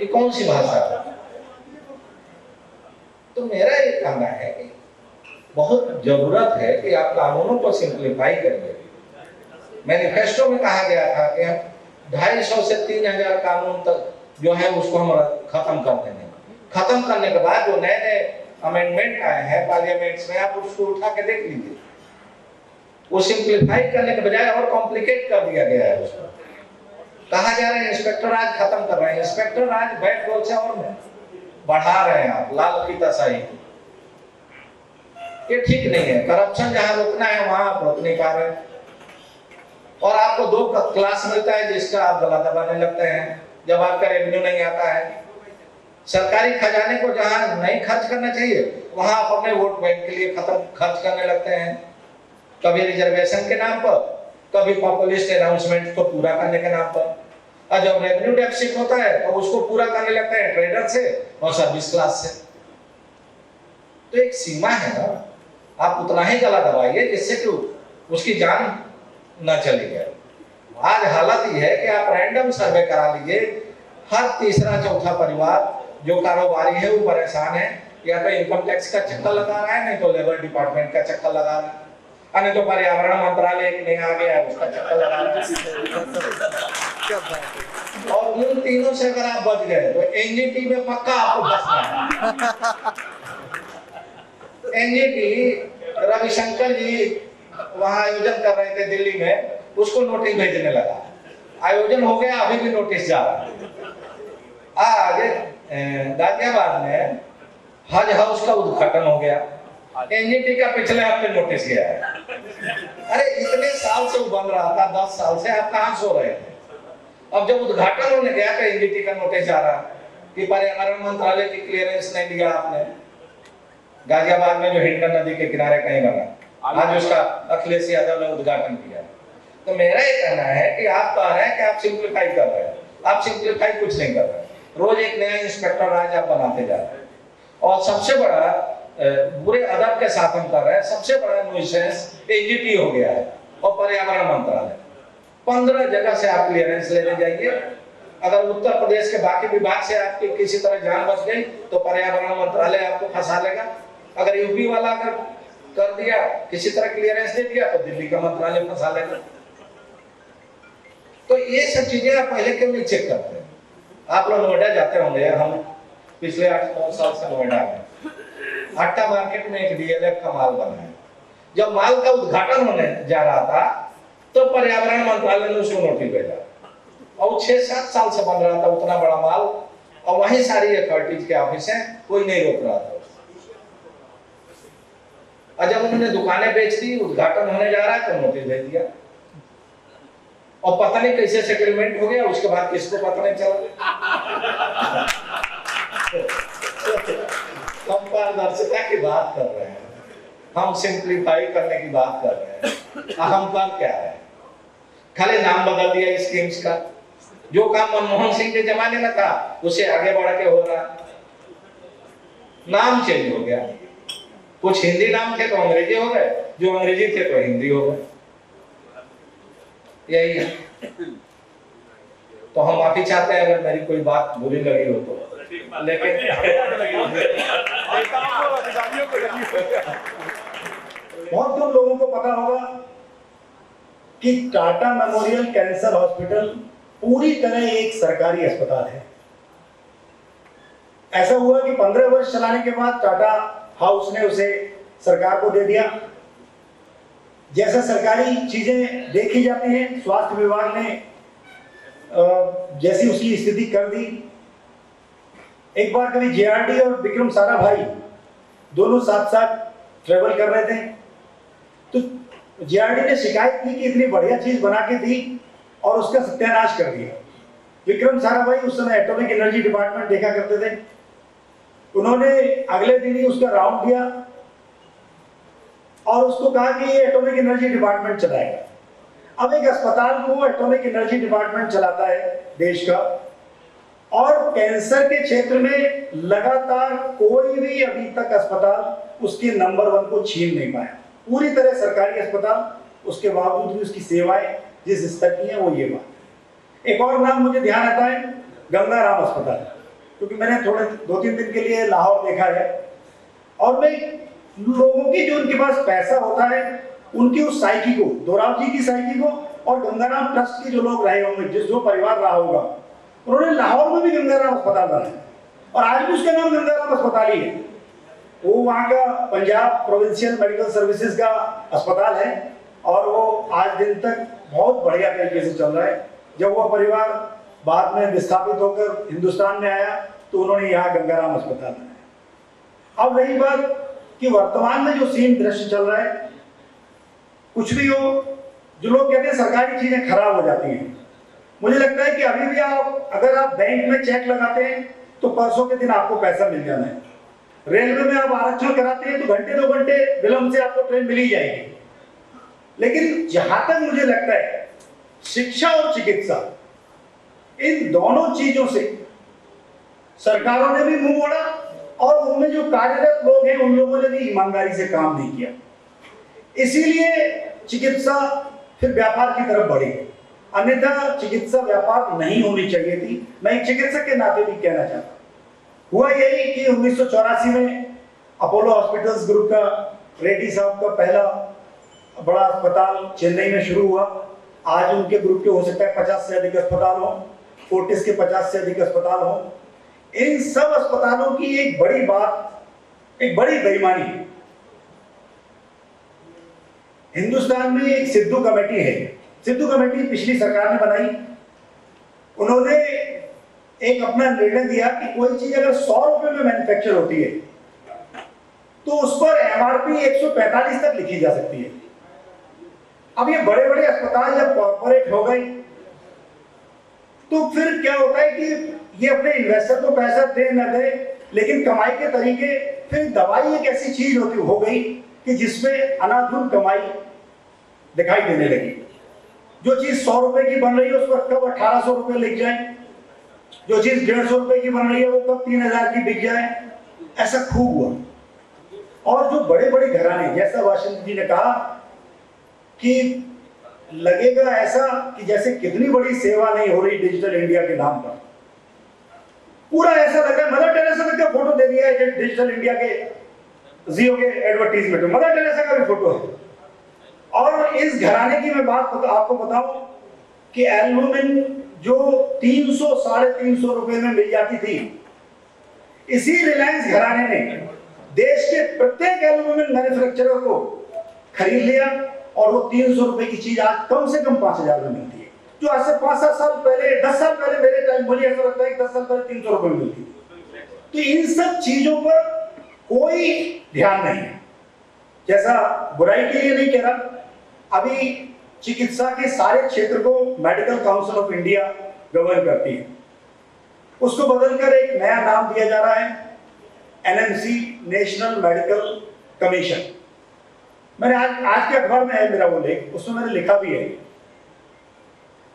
ये कौन सी भाषा है? तो मेरा ये कहना है कि बहुत जरूरत है कि आप कानूनों को सिंप्लीफाई करिए। मैनिफेस्टो में कहा गया था कि हम 250 से 3000 कानून तक जो है उसको हम खत्म कर देंगे। खत्म करने के बाद जो नए नए अमेंडमेंट आए हैं पार्लियामेंट में, आप उसको उठा के देख लीजिए। वो सिंप्लीफाई करने के बजाय और कॉम्प्लिकेट कर दिया गया है। उसको कहा जा रहा है इंस्पेक्टर राज खत्म कर रहे हैं। इंस्पेक्टर राज बैठ रोल से और बढ़ा रहे हैं आप, लाल फीताशाही। ये ठीक नहीं है। करप्शन जहां रोकना है वहां आप रोक नहीं पा रहे, और आपको 2 क्लास मिलता है जिसका आप गला दबाने लगते हैं जब आपका रेवेन्यू नहीं आता है। सरकारी खजाने को जहां नहीं खर्च करना चाहिए वहां आप अपने वोट बैंक के लिए खर्च करने लगते हैं, कभी रिजर्वेशन के नाम पर, कभी पॉपुलिस्ट अनाउंसमेंट को पूरा करने के नाम पर। और जब रेवेन्यू डेफिसिट होता है तो उसको पूरा करने लगते हैं ट्रेडर से और सर्विस क्लास से। तो एक सीमा है ना, आप उतना ही गला दबाइए जिससे कि उसकी जान न चली जाए। आज हालत ये है कि आप रैंडम सर्वे करा लीजिए, हर तीसरा चौथा परिवार जो कारोबारी है वो परेशान है, या तो इनकम टैक्स का चक्कर लगा रहा है, नहीं तो लेबर डिपार्टमेंट का चक्कर लगा रहा है, नहीं तो पर्यावरण मंत्रालय एक नया आ गया है उसका चक्कर लगा रहा है। और उन तीनों से अगर आप बच गए तो एनजीटी में पक्का आपको बचना है। एनजीटी रविशंकर जी वहां आयोजन कर रहे थे दिल्ली में, उसको नोटिस भेजने लगा। आयोजन हो गया, अभी भी नोटिस जा रहा है। आज गाजियाबाद में हज हाउस का उद्घाटन हो गया, एनजीटी का पिछले हफ्ते नोटिस गया है। अरे इतने साल से वो बन रहा था, 10 साल से, आप कहां सो रहे थे? अब जब उद्घाटन होने गया तो एनजीटी का नोटिस जा रहा कि पर्यावरण मंत्रालय की क्लियरेंस नहीं दिया आपने। गाजियाबाद में जो हिंडन नदी के किनारे कहीं बना, आज उसका अखिलेश यादव ने उद्घाटन किया। तो मेरा ये कहना है कि आप कह रहे हैं कि आप सिंप्लीफाई कर रहे हैं, आप सिंप्लीफाई कुछ नहीं कर रहे। रोज एक नया इंस्पेक्टर राज आप बनाते जा रहे हैं, और सबसे बड़ा बुरे अदब के साथ हम कर रहे हैं। सबसे बड़ा न्यूसेंस एनजीटी हो गया है और पर्यावरण मंत्रालय। 15 जगह से आप क्लियरेंस लेने जाइए। अगर उत्तर प्रदेश के बाकी विभाग से आपकी किसी तरह जान बच गई तो पर्यावरण मंत्रालय आपको फंसा लेगा। अगर यूपी वाला अगर कर दिया, किसी तरह क्लियरेंस दे दिया, तो दिल्ली का मंत्रालय फंसा लेगा। तो ये सब चीजें आप पहले क्यों नहीं चेक करते? आप लोग नोएडा जाते होंगे, हम पिछले 8-9 साल से नोएडा में आटा मार्केट में एक डीएलएफ का माल बना है। जब माल का उद्घाटन होने जा रहा था तो पर्यावरण मंत्रालय ने उसको नोटिस भेजा, और 6-7 साल से बन रहा था उतना बड़ा माल, और वहीं सारी अथॉरिटीज के ऑफिस है, कोई नहीं रोक रहा था। और जब उन्होंने दुकानें बेच दी, उद्घाटन होने जा रहा है तो नोटिस भेज दिया, और पता नहीं कैसे सेटलमेंट हो गया, उसके बाद किसको पता नहीं चला। हम पारदर्शिता की बात कर रहे हैं, हम सिंप्लीफाई करने की बात कर रहे हैं। हम कर क्या है? खाली नाम बदल दिया स्कीम्स का। जो काम मनमोहन सिंह के जमाने में था उसे आगे बढ़ के हो रहा, नाम चेंज हो गया। कुछ हिंदी नाम थे तो अंग्रेजी हो गए, जो अंग्रेजी थे तो हिंदी हो गए। यही है। तो हम माफी चाहते हैं अगर मेरी कोई बात बुरी लगी हो तो, लेकिन बहुत कम लोगों को पता होगा कि टाटा मेमोरियल कैंसर हॉस्पिटल पूरी तरह एक सरकारी अस्पताल है। ऐसा हुआ कि 15 वर्ष चलाने के बाद टाटा हाउस ने उसे सरकार को दे दिया। जैसा सरकारी चीजें देखी जाती हैं, स्वास्थ्य विभाग ने जैसी उसकी स्थिति कर दी। एक बार कभी जेआरडी और विक्रम साराभाई दोनों साथ साथ ट्रेवल कर रहे थे, तो जेआरडी ने शिकायत की कि इतनी बढ़िया चीज बना के दी और उसका सत्यानाश कर दिया। विक्रम साराभाई उस समय एटॉमिक एनर्जी डिपार्टमेंट देखा करते थे। उन्होंने अगले दिन ही उसका राउंड दिया और उसको कहा कि ये एटॉमिक एनर्जी डिपार्टमेंट चलाएगा। अब एक अस्पताल को एटॉमिक एनर्जी डिपार्टमेंट चलाता है देश का, और कैंसर के क्षेत्र में लगातार कोई भी अभी तक अस्पताल उसके नंबर 1 को छीन नहीं पाया। पूरी तरह सरकारी अस्पताल, उसके बावजूद भी उसकी सेवाएं जिस स्तर की है वो ये बात। एक और नाम मुझे ध्यान आता है, गंगाराम अस्पताल, क्योंकि मैंने थोड़े 2-3 दिन के लिए लाहौर देखा है और मैं लोगों की जो उनके पास पैसा होता है उनकी उस साइकी को, दोराव जी की साइकी को और गंगाराम ट्रस्ट के जो लोग रहे होंगे, जो परिवार रहा होगा, उन्होंने लाहौर में भी गंगाराम अस्पताल बनाया और आज भी उसका नाम गंगाराम अस्पताल ही है। वो वहाँ का पंजाब प्रोविंशियल मेडिकल सर्विसेज का अस्पताल है और वो आज दिन तक बहुत बढ़िया तरीके से चल रहा है। जब वो परिवार बाद में विस्थापित होकर हिंदुस्तान में आया तो उन्होंने यहाँ गंगाराम अस्पताल बनाया। अब रही बात कि वर्तमान में जो सीन दृश्य चल रहा है, कुछ भी हो, जो लोग कहते हैं सरकारी चीजें खराब हो जाती हैं, मुझे लगता है कि अभी भी अगर आप बैंक में चेक लगाते हैं तो परसों के दिन आपको पैसा मिल जाना है। रेलवे में आप आरक्षण कराते हैं तो घंटे 2 घंटे विलंब से आपको ट्रेन मिल ही जाएगी। लेकिन जहां तक मुझे लगता है शिक्षा और चिकित्सा, इन दोनों चीजों से सरकारों ने भी मुंह मोड़ा और उनमें जो कार्यरत लोग हैं उन लोगों ने भी ईमानदारी से काम नहीं किया। इसीलिए चिकित्सा फिर व्यापार की तरफ बढ़ी, अन्यथा चिकित्सा व्यापार नहीं होनी चाहिए थी। मैं एक चिकित्सक के नाते भी कहना चाहता हूं। हुआ यही कि 1984 में अपोलो हॉस्पिटल्स ग्रुप का, रेड्डी साहब का पहला बड़ा अस्पताल चेन्नई में शुरू हुआ। आज उनके ग्रुप के हो सकता है 50 से अधिक अस्पताल हो, फोर्टिस के 50 से अधिक अस्पताल हो। इन सब अस्पतालों की एक बड़ी बात, एक बड़ी बेईमानी, हिंदुस्तान में एक सिद्धू कमेटी है। सिद्धू कमेटी पिछली सरकार ने बनाई। उन्होंने एक अपना निर्णय दिया कि कोई चीज अगर 100 रुपए में मैन्युफैक्चर होती है तो उस पर एमआरपी 145 तक लिखी जा सकती है। अब ये बड़े बड़े अस्पताल जब कॉर्पोरेट हो गए तो फिर क्या होता है कि ये अपने इन्वेस्टर को पैसा दे न दे, लेकिन कमाई के तरीके, फिर दवाई एक ऐसी चीज हो गई कि जिसमें अनाधुन कमाई दिखाई देने लगी। जो चीज 100 रुपए की बन रही है उस पर कब 1800 रुपए लिख जाए, जो चीज 150 रुपए की बन रही है वो कब 3000 की बिक जाए। ऐसा खूब हुआ। और जो बड़े बड़े घराने, जैसा वाशिंगटन जी ने कहा कि लगेगा ऐसा कि जैसे कितनी बड़ी सेवा नहीं हो रही डिजिटल इंडिया के नाम पर, पूरा ऐसा लग रहा है मदर टेरेसा का फोटो दे दिया है डिजिटल इंडिया के जियो के एडवर्टीजमेंट में, मदर टेरेसा का भी फोटो है। और इस घराने की मैं बात आपको बताऊं कि एल्यूमिन जो 300 साढ़े 300 रुपए में मिल जाती थी, इसी रिलायंस घराने ने देश के प्रत्येक एल्यूमिनियम मैन्युफैक्चरर को खरीद लिया और वो 300 रुपए की चीज आज कम से कम 5000 में मिलती है, जो आज से 5-7 साल पहले, 10 साल पहले मेरे टाइम, मुझे ऐसा लगता है कि 10 साल पहले 300 रुपए में मिलती थी। तो इन सब चीजों पर कोई ध्यान नहीं है। जैसा बुराई के लिए नहीं कह रहा, अभी चिकित्सा के सारे क्षेत्र को medical council of India govern करती है। उसको बदलकर एक नया नाम दिया जा रहा है, एनएमसी, नेशनल मेडिकल कमीशन। मैंने आज के अखबार में है मेरा वो लेख, उसमें मैंने लिखा भी है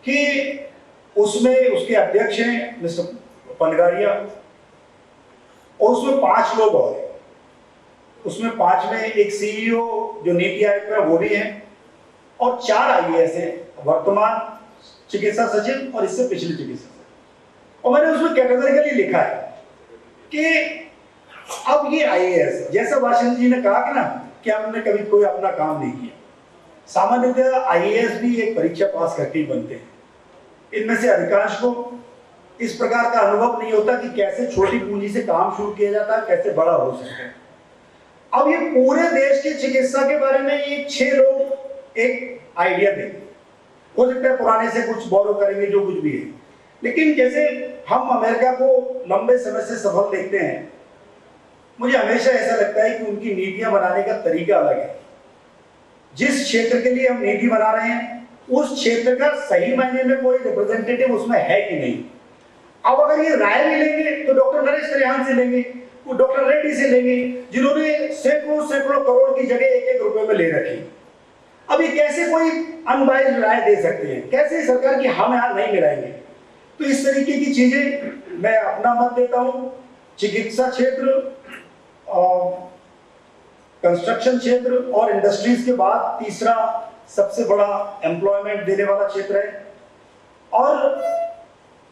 कि उसमें उसके अध्यक्ष हैं मिस्टर पनगारिया और उसमें 5 लोग और हैं। उसमें 5 में एक सीईओ जो नीति आयोग का वो भी है और 4 आईएएस हैं, वर्तमान चिकित्सा सचिव और इससे पिछले चिकित्सा सचिव। और मैंने उसमें कैटेगरिकली लिखा है कि अब ये आईएएस, जैसा वाशिंगटन जी ने कहा कि ना कि हमने कभी कोई अपना काम नहीं किया, सामान्यतः आईएएस भी एक परीक्षा पास करके ही बनते हैं। इनमें से अधिकांश को इस प्रकार का अनुभव नहीं होता कि कैसे छोटी पूंजी से काम शुरू किया जाता है, कैसे बड़ा हो सकता है। अब ये पूरे देश की चिकित्सा के बारे में ये 6 लोग एक आइडिया देंगे, हो सकता है पुराने से कुछ बोरो करेंगे, जो कुछ भी है। लेकिन जैसे हम अमेरिका को लंबे समय से सफल देखते हैं, मुझे हमेशा ऐसा लगता है कि उनकी नीतियां बनाने का तरीका अलग है। जिस क्षेत्र के लिए हम नीति बना रहे हैं उस क्षेत्र का सही मायने में कोई रिप्रेजेंटेटिव उसमें है कि नहीं। अब अगर ये राय भी लेंगे तो डॉक्टर नरेश त्रिहान से लेंगे, वो डॉक्टर रेड्डी से लेंगे, जिन्होंने सैकड़ों करोड़ की जगह 1-1 रुपए में ले रखी। अब ये कैसे कोई अनबाइज्ड राय दे सकते हैं, कैसे सरकार की हम यहाँ नहीं मिलाएंगे। तो इस तरीके की चीजें मैं अपना मत देता हूँ। चिकित्सा क्षेत्र, कंस्ट्रक्शन क्षेत्र और इंडस्ट्रीज के बाद तीसरा सबसे बड़ा एम्प्लॉयमेंट देने वाला क्षेत्र है। और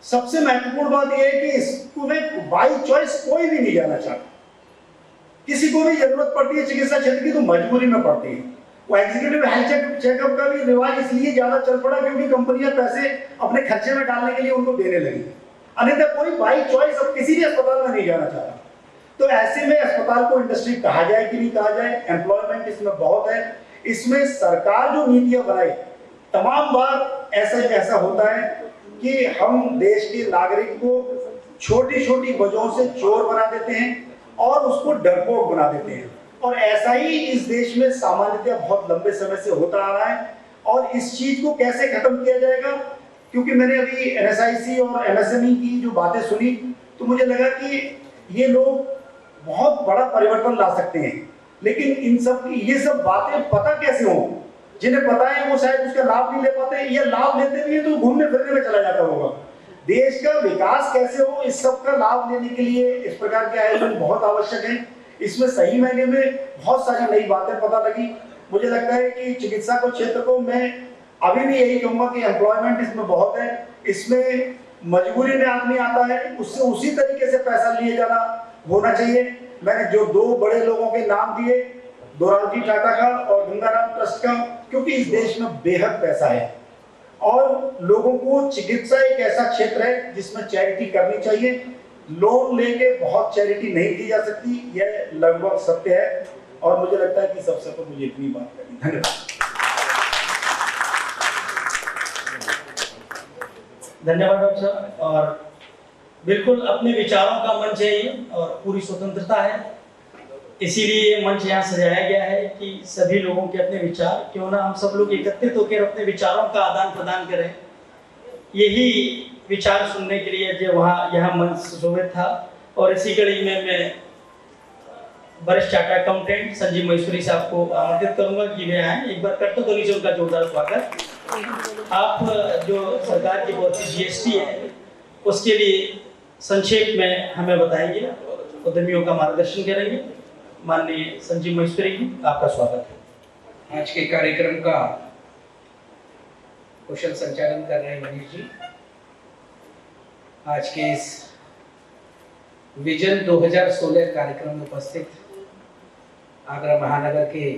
सबसे महत्वपूर्ण बात यह है कि इसमें बाई चॉइस कोई भी नहीं जाना चाहता। किसी को भी जरूरत पड़ती है चिकित्सा क्षेत्र की तो मजबूरी में पड़ती है। वो एग्जीक्यूटिव हेल्थ चेकअप का भी रिवाज इसलिए ज्यादा चल पड़ा क्योंकि कंपनियां पैसे अपने खर्चे में डालने के लिए उनको देने लगी। अन्यथा कोई बाई चॉइस अब किसी भी अस्पताल में नहीं जाना चाहता। तो ऐसे में अस्पताल को इंडस्ट्री कहा जाए कि नहीं कहा जाए, एम्प्लॉयमेंट इसमें बहुत है। इसमें सरकार जो नीतियां बनाए, तमाम बार ऐसा होता है कि हम देश के नागरिक को छोटी छोटी वजहों से चोर बना देते हैं और उसको डरपोक बना देते हैं। और ऐसा ही इस देश में सामान्यतः बहुत लंबे समय से होता आ रहा है। और इस चीज को कैसे खत्म किया जाएगा, क्योंकि मैंने अभी NSIC और MSME की जो बातें सुनी तो मुझे लगा कि ये लोग बहुत बड़ा परिवर्तन ला सकते हैं। लेकिन इन सब की ये सब बातें पता कैसे हो, जिन्हें पता है वो शायद उसका लाभ नहीं ले पाते, या लाभ लेते भी हैं तो घूमने फिरने में चला जाता होगा। देश का विकास कैसे हो, इस सब का लाभ लेने के लिए इस प्रकार के आयोजन बहुत आवश्यक है। इसमें सही मायने में बहुत सारी नई बातें पता लगी। मुझे लगता है कि चिकित्सा को क्षेत्र को मैं अभी भी यही कहूंगा कि एम्प्लॉयमेंट इसमें बहुत है। इसमें मजबूरी में आदमी आता है, उससे उसी तरीके से पैसा लिए जाना होना चाहिए। मैंने जो दो बड़े लोगों के नाम दिए, दोराबजी टाटा का और गंगाराम ट्रस्ट का, क्योंकि इस देश में बेहद पैसा है और लोगों को चिकित्सा एक ऐसा क्षेत्र है जिसमें चैरिटी करनी चाहिए। लोन लेके बहुत चैरिटी नहीं की जा सकती, यह लगभग सत्य है। और मुझे लगता है कि सबसे पर मुझे इतनी बात करनी। धन्यवाद। धन्यवाद डॉक्टर साहब। और बिल्कुल अपने विचारों का मंच है ये और पूरी स्वतंत्रता है, इसीलिए मंच यहाँ सजाया गया है कि सभी लोगों के अपने विचार, क्यों ना हम सब लोग एकत्रित होकर अपने विचारों का आदान प्रदान करें। यही विचार सुनने के लिए जो यहाँ मंच सुशोभित था। और इसी कड़ी में मैं वरिष्ठ चार्टर्ड अकाउंटेंट संजीव महेश्वरी साहब को आमंत्रित करूंगा कि वे आए। एक बार करते तो नीचे उनका जोरदार स्वागत। आप जो सरकार की बहुत सी GST है उसके लिए संक्षेप में हमें बताएंगे, उद्यमियों का मार्गदर्शन करेंगे। माननीय संजीव महेश्वरी जी, आपका स्वागत है। आज के कार्यक्रम का कुशल संचालन कर रहे हैं मनीष जी। आज के इस विजन 2016 कार्यक्रम में उपस्थित आगरा महानगर के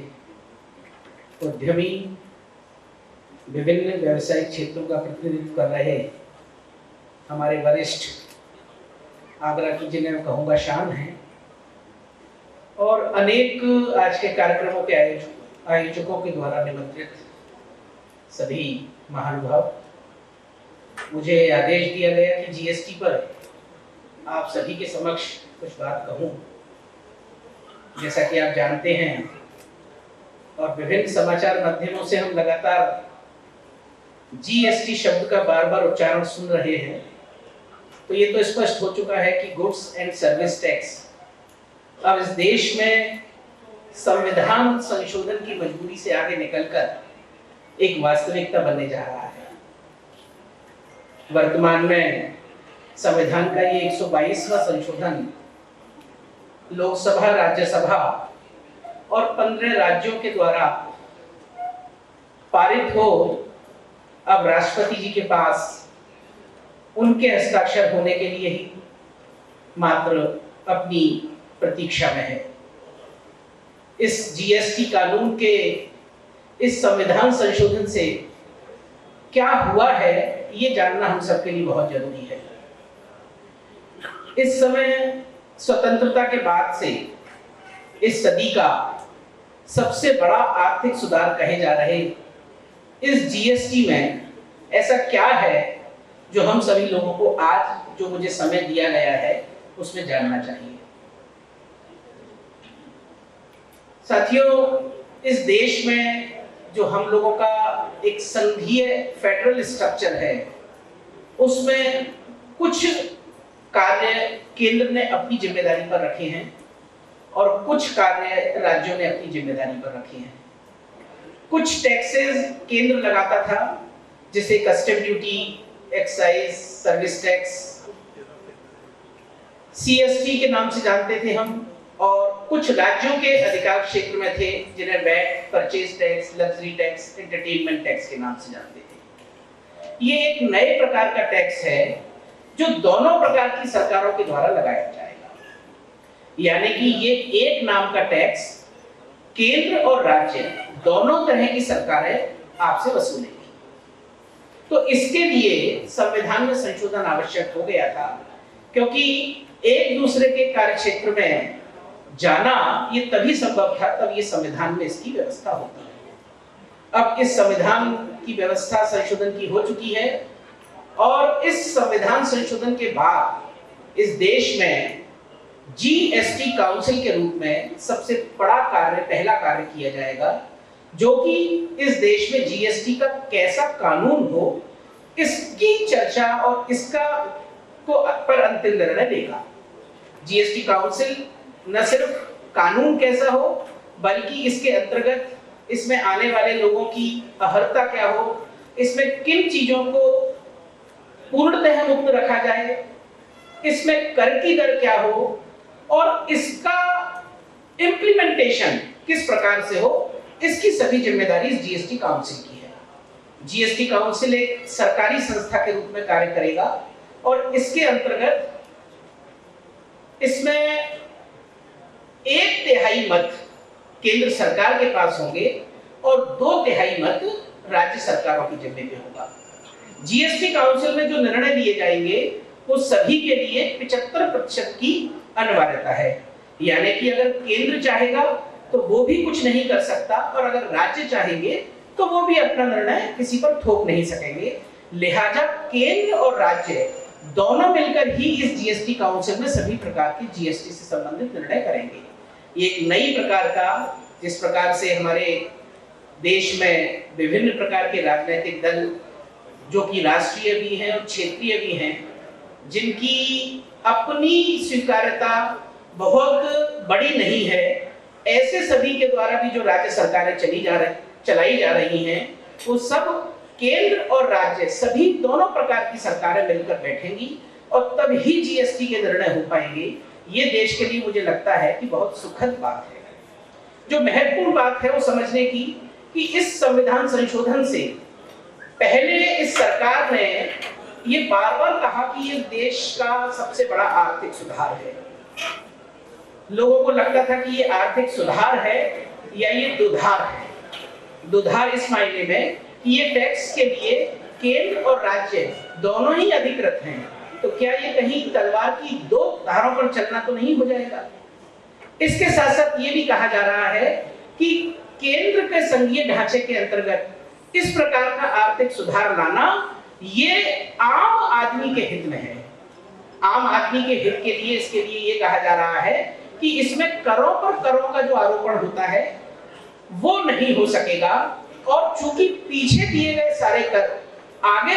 उद्यमी, विभिन्न व्यावसायिक क्षेत्रों का प्रतिनिधित्व कर रहे हमारे वरिष्ठ आगरा की जिन्हें मैं कहूँगा शान है, और अनेक आज के कार्यक्रमों के आयोजकों के द्वारा निमंत्रित सभी महानुभाव, मुझे आदेश दिया गया कि GST पर आप सभी के समक्ष कुछ बात कहूँ। जैसा कि आप जानते हैं और विभिन्न समाचार माध्यमों से हम लगातार GST शब्द का बार बार उच्चारण सुन रहे हैं, तो ये तो स्पष्ट हो चुका है कि गुड्स एंड सर्विस टैक्स अब इस देश में संविधान संशोधन की मजबूरी से आगे निकलकर एक वास्तविकता बनने जा रहा है। वर्तमान में संविधान का ये 122वां संशोधन लोकसभा, राज्यसभा और 15 राज्यों के द्वारा पारित हो अब राष्ट्रपति जी के पास उनके हस्ताक्षर होने के लिए ही मात्र अपनी प्रतीक्षा में है। इस GST कानून के इस संविधान संशोधन से क्या हुआ है ये जानना हम सबके लिए बहुत जरूरी है। इस समय स्वतंत्रता के बाद से इस सदी का सबसे बड़ा आर्थिक सुधार कहे जा रहे इस GST में ऐसा क्या है जो हम सभी लोगों को आज जो मुझे समय दिया गया है उसमें जानना चाहिए। साथियों, इस देश में जो हम लोगों का एक संघीय फेडरल स्ट्रक्चर है उसमें कुछ कार्य केंद्र ने अपनी जिम्मेदारी पर रखे हैं और कुछ कार्य राज्यों ने अपनी जिम्मेदारी पर रखे हैं। कुछ टैक्सेस केंद्र लगाता था, जैसे custom duty, excise, service tax, CST के नाम से जानते थे हम, और कुछ राज्यों के अधिकार क्षेत्र में थे जिन्हें VAT, purchase tax, luxury tax, entertainment tax के नाम से जानते थे। ये एक नए प्रकार का टैक्स है जो दोनों प्रकार की सरकारों के द्वारा लगाया जाएगा, यानी कि ये एक नाम का टैक्स केंद्र और राज्य दोनों तरह की सरकारें आपसे वसूलेंगी। तो इसके लिए संविधान में संशोधन आवश्यक हो गया था, क्योंकि एक दूसरे के कार्यक्षेत्र में जाना ये तभी संभव था तब ये संविधान में इसकी व्यवस्था होती है। अब इस संविधान की व्यवस्था संशोधन की हो चुकी है, और इस संविधान संशोधन के बाद इस देश में GST काउंसिल के रूप में सबसे बड़ा कार्य, पहला कार्य किया जाएगा, जो कि इस देश में GST का कैसा कानून हो इसकी चर्चा और इसका को पर अंतिम निर्णय लेगा। GST काउंसिल न सिर्फ कानून कैसा हो, बल्कि इसके अंतर्गत इसमें आने वाले लोगों की अहर्ता क्या हो, इसमें किन चीजों को पूर्णतः मुक्त रखा जाए, इसमें कर की दर क्या हो, और इसका इम्प्लीमेंटेशन किस प्रकार से हो, इसकी सभी जिम्मेदारी इस GST काउंसिल की है। GST काउंसिल एक सरकारी संस्था के रूप में कार्य करेगा, और इसके अंतर्गत इसमें 1/3 मत केंद्र सरकार के पास होंगे और 2/3 मत राज्य सरकारों की जिम्मे पे होगा। GST काउंसिल में जो निर्णय लिए जाएंगे वो सभी के लिए 75% की अनिवार्यता है, यानी कि अगर केंद्र चाहेगा तो वो भी कुछ नहीं कर सकता, और अगर राज्य चाहेंगे तो वो भी अपना निर्णय किसी पर थोप नहीं सकेंगे। लिहाजा केंद्र और राज्य दोनों मिलकर ही इस GST काउंसिल में सभी प्रकार के GST से संबंधित निर्णय करेंगे। ये एक नई प्रकार का, जिस प्रकार से हमारे देश में विभिन्न प्रकार के राजनीतिक दल जो कि राष्ट्रीय भी हैं और क्षेत्रीय भी हैं, जिनकी अपनी स्वीकार्यता बहुत बड़ी नहीं है, ऐसे सभी के द्वारा भी जो राज्य सरकारें चलाई जा रही हैं, वो सब केंद्र और राज्य सभी दोनों प्रकार की सरकारें मिलकर बैठेंगी और तब ही GST के निर्णय हो पाएंगे। ये देश के लिए मुझे लगता है कि बहुत सुखद बात है। जो महत्वपूर्ण बात है वो समझने की कि इस संविधान संशोधन से पहले इस सरकार ने ये बार-बार कहा कि ये देश का सबसे बड़ा आर्थिक सुधार है। लोगों को लगता था कि ये आर्थिक सुधार है या ये दुधार है। दुधार इस मायने में कि ये टैक्स के लिए केंद्र और राज्य दोनों ही अधिकृत हैं, तो क्या ये कहीं तलवार की दो धारों पर चलना तो नहीं हो जाएगा। इसके साथ साथ ये भी कहा जा रहा है कि केंद्र के संघीय ढांचे के अंतर्गत इस प्रकार का आर्थिक सुधार लाना ये आम आदमी के हित में है। आम आदमी के हित के लिए इसके लिए ये कहा जा रहा है कि इसमें करों पर करों का जो आरोपण होता है वो नहीं हो सकेगा, और चूंकि पीछे दिए गए सारे कर आगे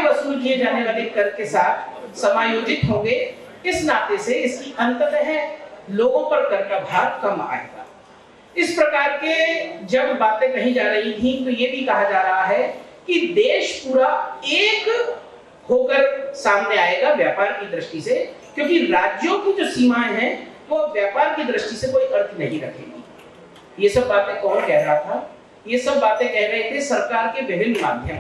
वसूल किए जाने वाले कर के साथ समायोजित होंगे, इस नाते से इसकी अंततः लोगों पर कर का भार कम आएगा। इस प्रकार के जब बातें कही जा रही थी तो ये भी कहा जा रहा है कि देश पूरा एक होकर सामने आएगा व्यापार की दृष्टि से, क्योंकि राज्यों की जो सीमाएं हैं वो व्यापार की दृष्टि से कोई अर्थ नहीं रखेगी। ये सब बातें कौन कह रहा था? ये सब बातें कह रहे थे सरकार के विभिन्न माध्यम,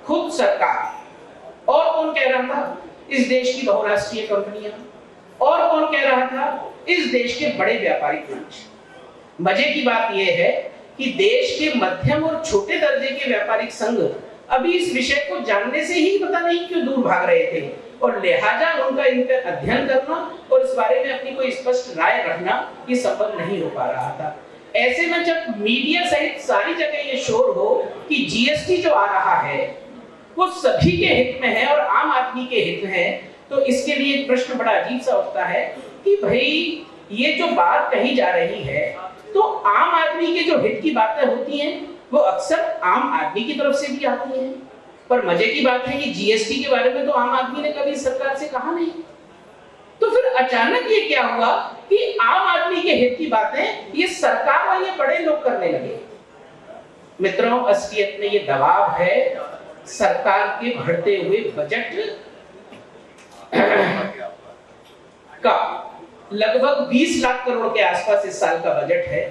खुद सरकार। और कौन कह रहा था? इस देश की बहुराष्ट्रीय कंपनियां। और कौन कह रहा था? इस देश के बड़े व्यापारिक मंच। मजे की बात यह है कि देश के मध्यम और छोटे दर्जे के व्यापारिक संघ अभी इस विषय को जानने से ही पता नहीं क्यों दूर भाग रहे थे, और लिहाजा उनका इनका अध्ययन करना और इस बारे में अपनी कोई स्पष्ट राय रखना ये संभव नहीं हो पा रहा था। ऐसे में जब मीडिया सहित सारी जगह ये शोर हो कि GST जो आ रहा है वो सभी के हित में है और आम आदमी के हित में है, तो इसके लिए एक प्रश्न बड़ा अजीब सा उठता है कि भाई ये जो बात कही जा रही है तो आम आदमी के जो हित की बातें होती हैं वो अक्सर आम आदमी की तरफ से भी आती हैं, पर मजे की बात है कि GST के बारे में तो आम आदमी ने कभी सरकार से कहा नहीं। तो फिर अचानक ये क्या हुआ कि आम आदमी के हित की बातें ये सरकार और ये बड़े लोग करने लगे। मित्रों, असलियत में ये दबाव है सरकार के बढ़ते हुए बजट का लगभग 20 लाख करोड़ के आसपास इस साल का बजट है।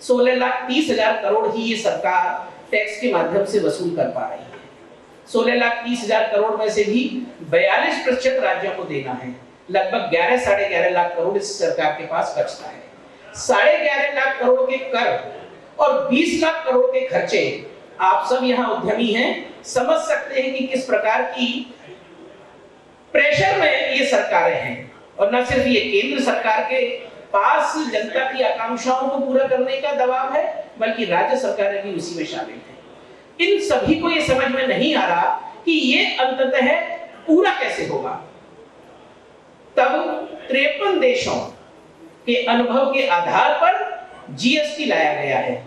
16,30,000 करोड़ ही ये सरकार टैक्स के माध्यम से वसूल कर पा रही है। 16,30,000 करोड़ में से भी 42% राज्यों को देना है। लगभग 11-11.5 लाख करोड़ इस सरकार के पास बचता है। 11.5 लाख करोड़ के कर और 20 लाख करोड़ के खर्चे, आप सब यहाँ उद्यमी हैं, समझ सकते हैं कि किस प्रकार की प्रेशर में ये सरकारें हैं। और न सिर्फ ये केंद्र सरकार के पास जनता की आकांक्षाओं को पूरा करने का दबाव है, बल्कि राज्य सरकारें भी उसी में शामिल हैं। इन सभी को ये समझ में नहीं आ रहा कि ये अंततः पूरा कैसे होगा। तब 53 देशों के अनुभव के आधार पर जीएसटी लाया गया है।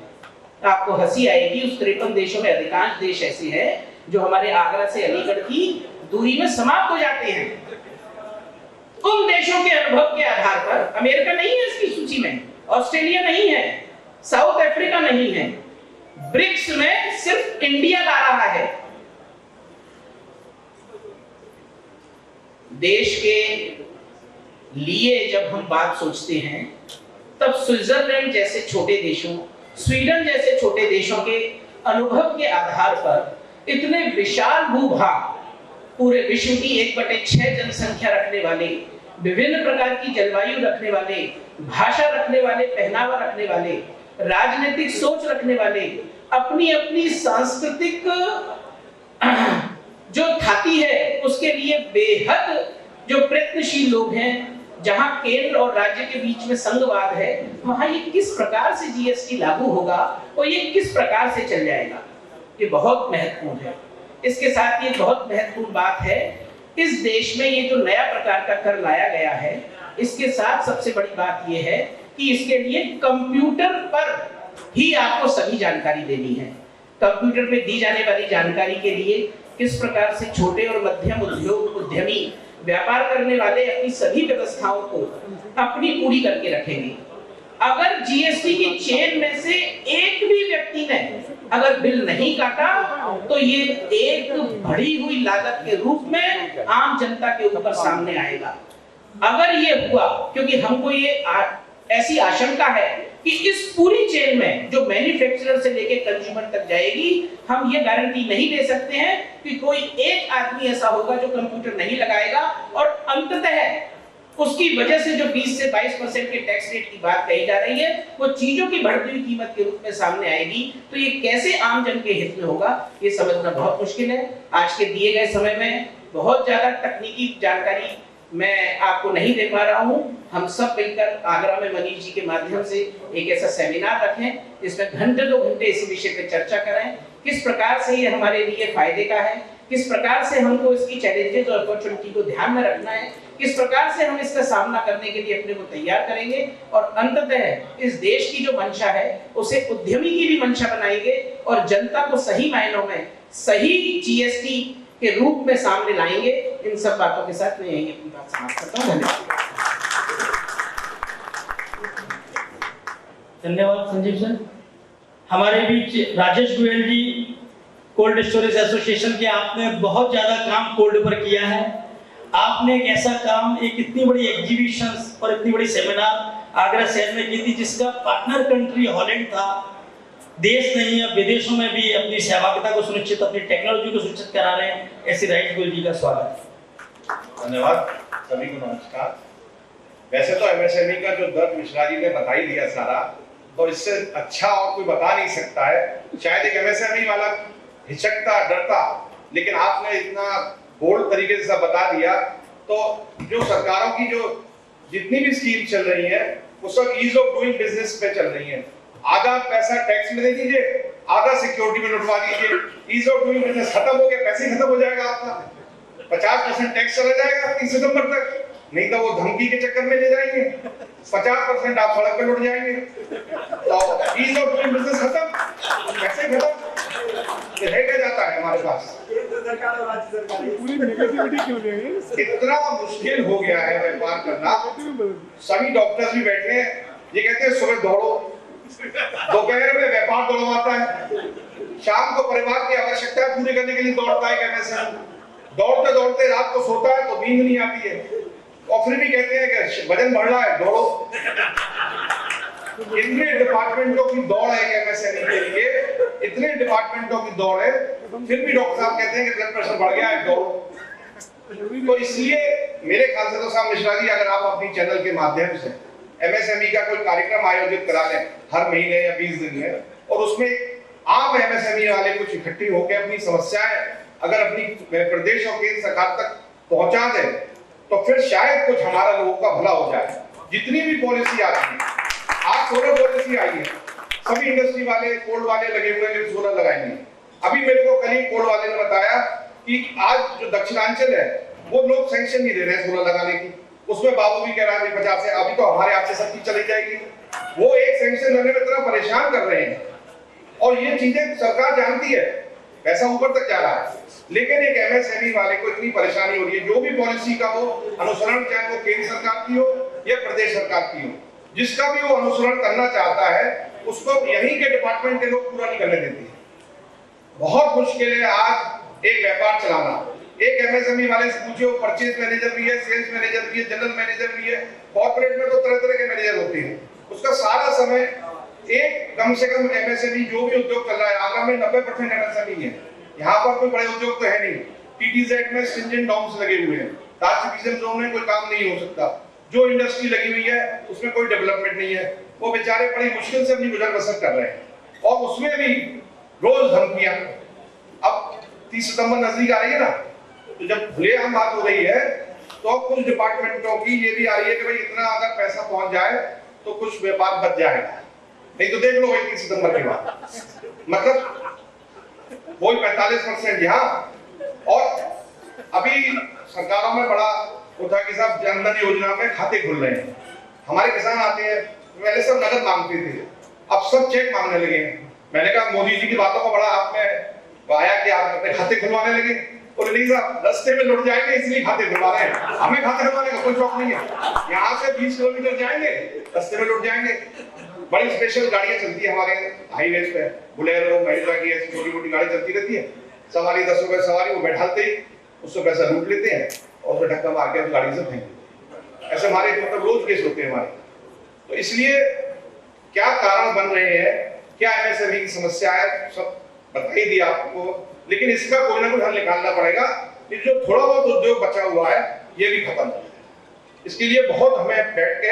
आपको हंसी आएगी, उस 53 देशों में अधिकांश देश ऐसे हैं जो हमारे आगरा से अलीगढ़ की दूरी में समाप्त हो जाते हैं। उन देशों के अनुभव के आधार पर, अमेरिका नहीं है इसकी सूची में, ऑस्ट्रेलिया नहीं है, साउथ अफ्रीका नहीं है, ब्रिक्स में सिर्फ इंडिया ला रहा है। देश के लिए जब हम बात सोचते हैं, तब स्विट्जरलैंड जैसे छोटे देशों, स्वीडन जैसे छोटे देशों के अनुभव के आधार पर इतने विशाल भूभाग, पूरे विश्व की 1/6 जनसंख्या रखने वाले, विभिन्न प्रकार की जलवायु रखने वाले, भाषा रखने वाले, पहनावा रखने वाले, राजनीतिक सोच रखने वाले, अपनी अपनी सांस्कृतिक जो थाती है उसके लिए बेहद जो प्रयत्नशील लोग हैं, जहां केंद्र और राज्य के बीच में संघवाद है, वहां ये किस प्रकार से जीएसटी लागू होगा और ये किस प्रकार से चल जाएगा, ये बहुत महत्वपूर्ण है। इसके साथ ये बहुत महत्वपूर्ण बात है, इस देश में ये जो नया प्रकार का कर लाया गया है, इसके साथ सबसे बड़ी बात ये है कि इसके लिए कंप्यूटर पर ही आपको सभी जानकारी देनी है। कंप्यूटर पे दी जाने वाली जानकारी के लिए किस प्रकार से छोटे और मध्यम उद्योग उद्यमी, व्यापार करने वाले अपनी सभी व्यवस्थाओं को अपनी पूरी करके रखेंगे। अगर जीएसटी की चेन में से एक भी व्यक्ति ने अगर बिल नहीं काटा, तो ये एक बढ़ी हुई लागत के रूप में आम जनता के ऊपर सामने आएगा। अगर ये हुआ, क्योंकि हमको ये ऐसी आशंका है कि इस पूरी चेन में जो मैन्युफैक्चरर से लेके कंज्यूमर तक जाएगी, हम ये गारंटी नहीं दे सकते हैं कि कोई एक आदमी ऐसा होगा जो कंप्यूटर नहीं लगाएगा और अंततः उसकी वजह से जो 20 से 22% के टैक्स रेट की बात कही जा रही है, वो चीजों की बढ़ती हुई कीमत के रूप में सामने आएगी। तो ये कैसे आम जन के हित में होगा, ये समझना बहुत मुश्किल है। आज के दिए गए समय में बहुत ज्यादा तकनीकी जानकारी मैं आपको नहीं दे पा रहा हूँ। हम सब मिलकर आगरा में मनीष जी के माध्यम से एक ऐसा सेमिनार रखें, जिसमें घंटे 2 घंटे इसी विषय पर चर्चा करें, किस प्रकार से ये हमारे लिए फायदे का है, किस प्रकार से हमको इसकी चैलेंजेस और अपॉर्चुनिटी को ध्यान में रखना है, किस प्रकार से हम इसका सामना करने के लिए अपने को तैयार करेंगे और अंततः इस देश की जो मंशा है उसे उद्यमी की भी मंशा बनाएंगे और जनता को सही मायनों में सही जीएसटी के रूप में सामने लाएंगे। इन सब बातों के साथ मैं यही अपनी बात समाप्त करता हूँ। धन्यवाद संजीव सर। हमारे बीच राजेश गोयल जी, कोल्ड स्टोरेज एसोसिएशन के, आपने बहुत ज्यादा काम कोल्ड पर किया है। आपने एक ऐसा काम, एक इतनी बड़ी एग्जीबिशन और इतनी बड़ी सेमिनार आगरा शहर में की थी, जिसका पार्टनर कंट्री हॉलैंड था। देश नहीं, अब विदेशों में भी अपनी सहभागिता को सुनिश्चित, अपनी टेक्नोलॉजी को सुनिश्चित करा रहे हैं। ऐसे राजेश गोयल जी का स्वागत। धन्यवाद, सभी को नमस्कार। वैसे तो एमएसएमई का जो दर्द मिश्रा जी ने बता ही दिया सारा, तो इससे अच्छा और कोई बता नहीं सकता है। शायद एक एमएसएमई वाला हिचकता, डरता, लेकिन आपने इतना बोल्ड तरीके से सब बता दिया। तो जो सरकारों की जो जितनी भी स्कीम चल रही है, वो सब ईज ऑफ डूइंग बिजनेस पे चल रही है। आधा पैसा टैक्स में दे दीजिए, आधा सिक्योरिटी में लुटवा दीजिए, ईज ऑफ डूइंग बिजनेस खत्म हो गया, पैसे खत्म हो जाएगा आपका। 50% टैक्स चला जाएगा 30 सितंबर तक, नहीं तो वो धमकी के चक्कर में ले जाएंगे। 50% आप सड़क पे लुट जाएंगे, तो ईज ऑफ डूइंग बिजनेस खत्म, पैसे खत्म, रह क्या जाता है हमारे पास। इतना मुश्किल हो गया है व्यापार करना। सभी डॉक्टर्स भी बैठे हैं, ये कहते हैं सुबह दौड़ो, दोपहर में व्यापार दौड़वाता है, शाम को परिवार की आवश्यकता पूरी करने के लिए दौड़ता है। दौड़ते दौड़ते रात को सोता है तो नींद नहीं आती है। और फिर भी कहते हैं कि वजन बढ़ रहा है, दौड़ो। इतने डिपार्टमेंटों की दौड़ है एमएसएमई के लिए, इतने डिपार्टमेंटों की दौड़ है, फिर भी डॉक्टर साहब कहते हैं कि ब्लड प्रेशर बढ़ गया है, दौड़ो। तो इसलिए मेरे ख्याल से तो साहब मिश्रा जी, अगर आप अपनी चैनल के माध्यम से एमएसएमई का कोई कार्यक्रम आयोजित करा लें हर महीने या 20 दिन में, और उसमें आप एमएसएमई वाले कुछ इकट्ठी होकर अपनी समस्याएं अगर अपनी प्रदेश और केंद्र सरकार तक पहुंचा दें, तो फिर शायद कुछ हमारा लोगों का भला हो जाए। जितनी भी पॉलिसी आती है, आज सोलर पॉलिसी आई है, सभी इंडस्ट्री वाले, कोल वाले लगे हुए हैं सोलर लगाएंगे। अभी मेरे को कल ही कोल वाले ने बताया कि आज जो दक्षिणांचल है वो लोग सैंक्शन नहीं दे रहे हैं सोलर लगाने की। उसमें बाबू भी कह रहा है 50 से, अभी तो हमारे हाथ से सब चीज चली जाएगी। वो एक सैंक्शन देने में इतना परेशान कर रहे हैं, और ये चीजें सरकार जानती है, पैसा ऊपर तक जा रहा है, लेकिन एक एमएसएमई वाले को इतनी परेशानी हो रही है। जो भी पॉलिसी का वो अनुसरण, चाहे वो केंद्र सरकार की हो या प्रदेश सरकार की हो, जिसका भी वो अनुसरण करना चाहता है, उसको यहीं के डिपार्टमेंट के लोग पूरा नहीं करने देते हैं। बहुत मुश्किल है आज एक व्यापार चलाना। एक एमएसएमई वाले से पूछिए, वो परचेज मैनेजर भी है, सेल्स मैनेजर भी है, जनरल मैनेजर भी है, कॉर्पोरेट में तो तरह तरह के मैनेजर होते हैं। उसका सारा समय एक कम से कम एमएसएमई जो भी उद्योग चल रहा है, आगरा में 90% एमएसएमई है, यहाँ पर कोई बड़े उद्योग तो है नहीं। टीटीजेड में स्ट्रिंजेंट नॉर्म्स लगे हुए हैं, टास्क जोन में कोई काम नहीं हो सकता। जो इंडस्ट्री लगी हुई है उसमें कोई डेवलपमेंट नहीं है, वो बेचारे बड़ी मुश्किल से अपनी गुजर बसर कर रहे हैं, और उसमें भी रोज धमकियां। अब 30 सितंबर नजदीक आ रही है ना, तो जब खुलेआम बात हो रही है, तो कुछ डिपार्टमेंटों की ये भी आ रही है कि भाई इतना अगर पैसा पहुंच जाए तो कुछ व्यापार बच जाएगा, नहीं तो देख लो 31 सितंबर के बाद, मतलब वही 45% यहाँ। और अभी सरकारों में बड़ा होता है कि साहब जन धन योजना में खाते खुल रहे हैं, हमारे किसान आते हैं, पहले सब नगद मांगते थे, अब सब चेक मांगने लगे हैं। मैंने कहा मोदी जी की बातों को बड़ा आप में आया कि आप अपने खाते खुलवाने लगे, और नहीं साहब रास्ते में लुट जाएंगे इसलिए खाते खुलवा रहे हैं, हमें खाते खुलवाने का कोई शौक नहीं है। यहाँ से 20 किलोमीटर जाएंगे, रास्ते में लुट जाएंगे। बड़ी स्पेशल गाड़ियां चलती है हमारे हाईवेज पे, बुलेरो, महिंद्रा की ऐसी छोटी मोटी गाड़ी चलती रहती है, सवारी 10 रुपए सवारी, वो बैठाते ही उससे पैसा लूट लेते हैं और फिर धक्का मार के उस गाड़ी से फेंक। ऐसे हमारे मतलब रोज केस होते हैं हमारे। तो इसलिए क्या कारण बन रहे हैं, क्या एमएसएमई की समस्या है, सब बता ही दिया आपको, लेकिन इसका कोई ना कोई हल निकालना पड़ेगा कि जो थोड़ा बहुत उद्योग बचा हुआ है ये भी खत्म हो। इसके लिए बहुत हमें बैठ के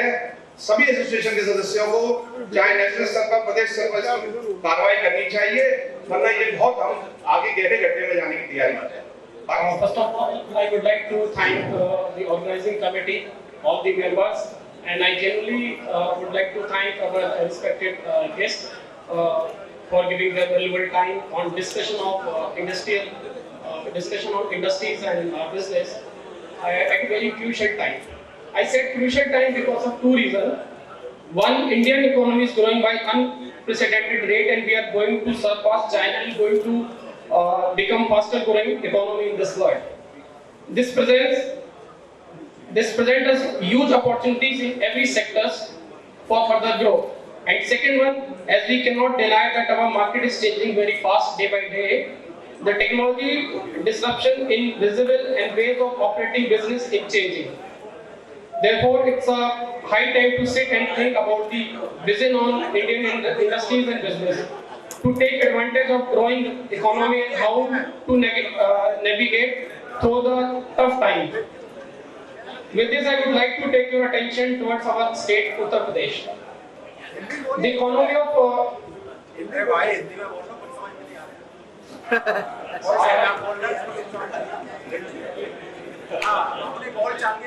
सभी एसोसिएशन के सदस्यों को, चाहे नेशनल स्तर पर, प्रदेश स्तर पर कार्रवाई करनी चाहिए, वरना ये बहुत हम आगे गहरे गड्ढे में जाने की तैयारी करते हैं। First of all, I would like to thank the organizing committee, all the members, and I genuinely would like to thank our respected guests for giving their valuable time on discussion of discussion on industries and business at a very crucial time. I said crucial time because of two reasons. One, Indian economy is growing by unprecedented rate, and we are going to surpass China and going to become faster growing economy in this world. This presents us huge opportunities in every sectors for further growth. And second one, as we cannot deny that our market is changing very fast day by day, the technology disruption in visible and ways of operating business is changing. Therefore, it's a high time to sit and think about the vision on Indian industries and business, to take advantage of growing economy and how to navigate through the tough time. With this, I would like to take your attention towards our state, Uttar Pradesh. The economy of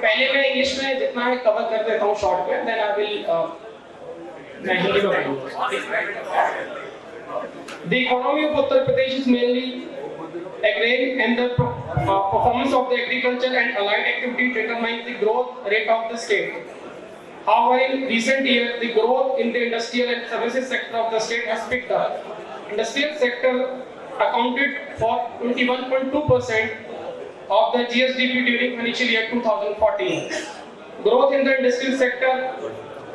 पहले मैं English में जितना है cover कर देता हूँ short में, then I will मैं हिंदी में बताऊंगा। The economy of Uttar Pradesh is mainly agrarian, and the performance of the agriculture and allied activity determines the growth rate of the state. However, in recent years, the growth in the industrial and services sector of the state has picked up. Industrial sector accounted for 21.2% of the GSDP during financial year 2014. Growth in the industrial sector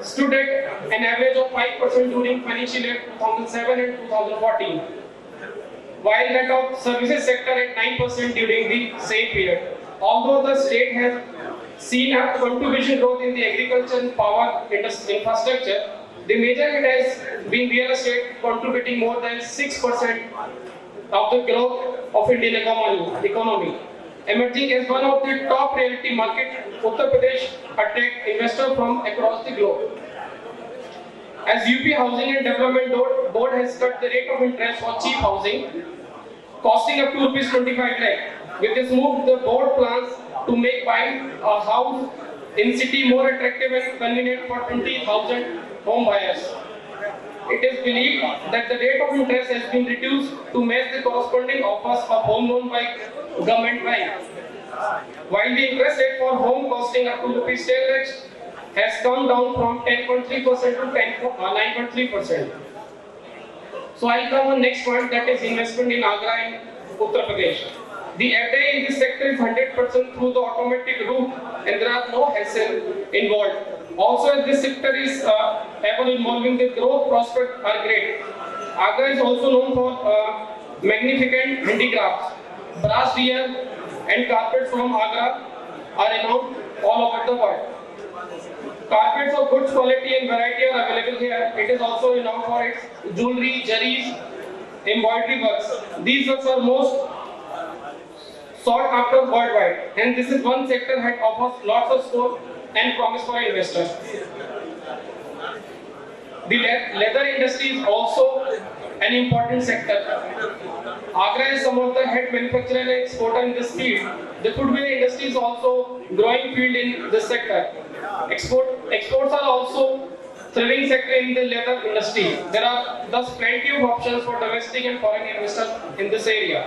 stood at an average of 5% during financial year 2007 and 2014, while that of services sector at 9% during the same period. Although the state has seen a contribution growth in the agriculture and power infrastructure. The major hit has been real estate, contributing more than 6% of the growth of Indian economy. Emerging as one of the top realty market, Uttar Pradesh attract investors from across the globe. As UP Housing and Development Board has cut the rate of interest for cheap housing, costing up to Rs 25 lakh. With this move, the board plans to make buying a house in city more attractive and convenient for 20,000 home buyers. It is believed that the rate of interest has been reduced to match the corresponding offers of home loan by government bank. While the interest rate for home costing up to Rs 10 lakhs has come down from 10.3% to 9.3%. So I'll come on next point, that is investment in Agra and Uttar Pradesh. The FDI in this sector is 100% through the automatic route and there are no hassle involved. Also, this sector is ever involving the growth prospects are great. Agra is also known for magnificent handicrafts. Brass ware and carpets from Agra are renowned all over the world. Carpets of good quality and variety are available here. It is also renowned for its jewelry, jerrys, embroidery works. These works are most sought after worldwide, and this is one sector that offers lots of scope and promise for investors. The leather industry is also an important sector. Agra is some of the head manufacturer and exporter in this field. The footwear industry is also growing field in this sector. Exports are also thriving sector in the leather industry. There are thus plenty of options for domestic and foreign investors in this area.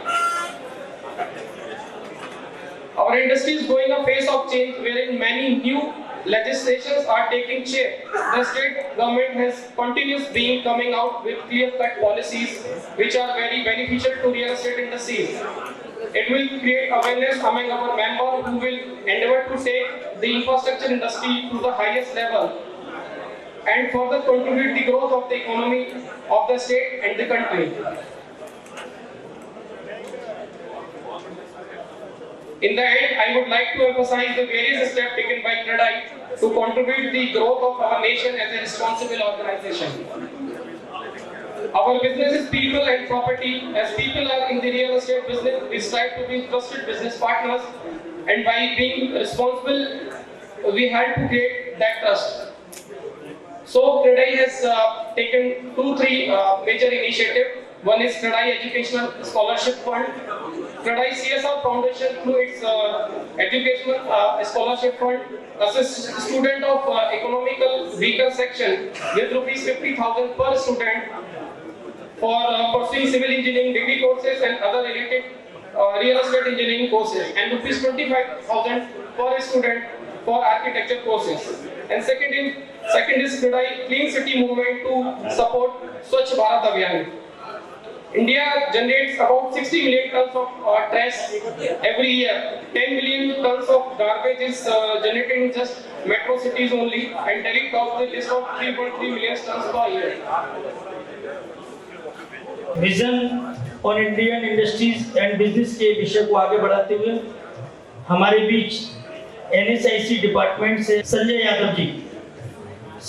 Our industry is going a phase of change wherein many new legislations are taking shape. The state government has continuously been coming out with clear-cut policies which are very beneficial to real estate industries. It will create awareness among our members who will endeavor to take the infrastructure industry to the highest level and further contribute the growth of the economy of the state and the country. In the end, I would like to emphasize the various steps taken by CREDAI to contribute the growth of our nation as a responsible organization. Our business is people and property. As people are in the real estate business, we strive to be trusted business partners, and by being responsible, we help to create that trust. So CREDAI has taken 2-3 major initiatives. One is CREDAI Educational Scholarship Fund. CREDAI CSR Foundation through its Educational Scholarship Fund assists student of economical weaker section with Rs 50,000 per student for pursuing civil engineering degree courses and other related real estate engineering courses, and Rs 25,000 per student for architecture courses. And second is CREDAI Clean City Movement to support Swachh Bharat Abhiyan. India generates about 60 million tons of trash every year. 10 million tons of garbage is generated in just metro cities only, and Delhi tops the list of 3.3 million tons per year. Vision on Indian industries and business के विषय को आगे बढ़ाते हुए हमारे बीच NSIC department से Sanjay Yadav ji,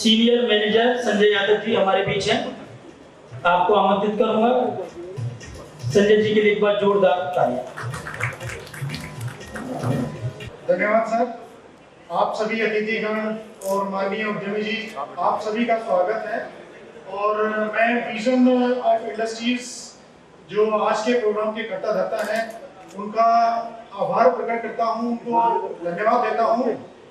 senior manager Sanjay Yadav ji हमारे बीच हैं। आपको आमंत्रित करूंगा। संजय जी के लिए एक बार जोरदार तालियां। धन्यवाद सर। आप सभी अतिथिगण और माननीय उद्यमी जी, आप सभी का स्वागत है। और मैं विजन ऑफ इंडस्ट्रीज जो आज के प्रोग्राम के कर्ता धर्ता हैं, उनका आभार प्रकट करता हूं, उनको धन्यवाद देता हूं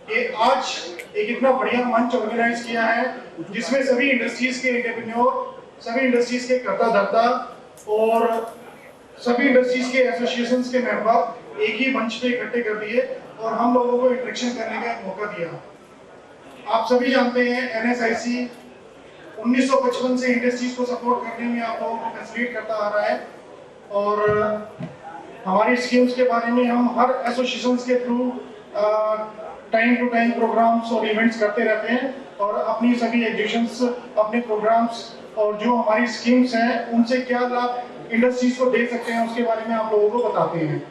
कि आज एक इतना बढ़िया मंच ऑर्गेनाइज किया है जिसमें सभी इंडस्ट्रीज के एंटरप्रेन्योर, सभी इंडस्ट्रीज के कर्ता धर्ता और सभी इंडस्ट्रीज के एसोसिएशंस के मेंबर एक ही मंच पे इकट्ठे कर दिए और हम लोगों को इंटरेक्शन करने का मौका दिया। आप सभी जानते हैं NSIC 1955 से इंडस्ट्रीज को सपोर्ट करने में आप लोगों को फैसिलिटेट करता आ रहा है और हमारी स्कीम्स के बारे में हम हर एसोसिएशंस के through time to time programs और इवेंट्स करते रहते हैं और अपनी सभी एग्जीबिशंस, अपने प्रोग्राम्स और जो हमारी स्कीम्स हैं उनसे क्या लाभ इंडस्ट्रीज को दे सकते हैं उसके बारे में आप लोगों को बताते हैं।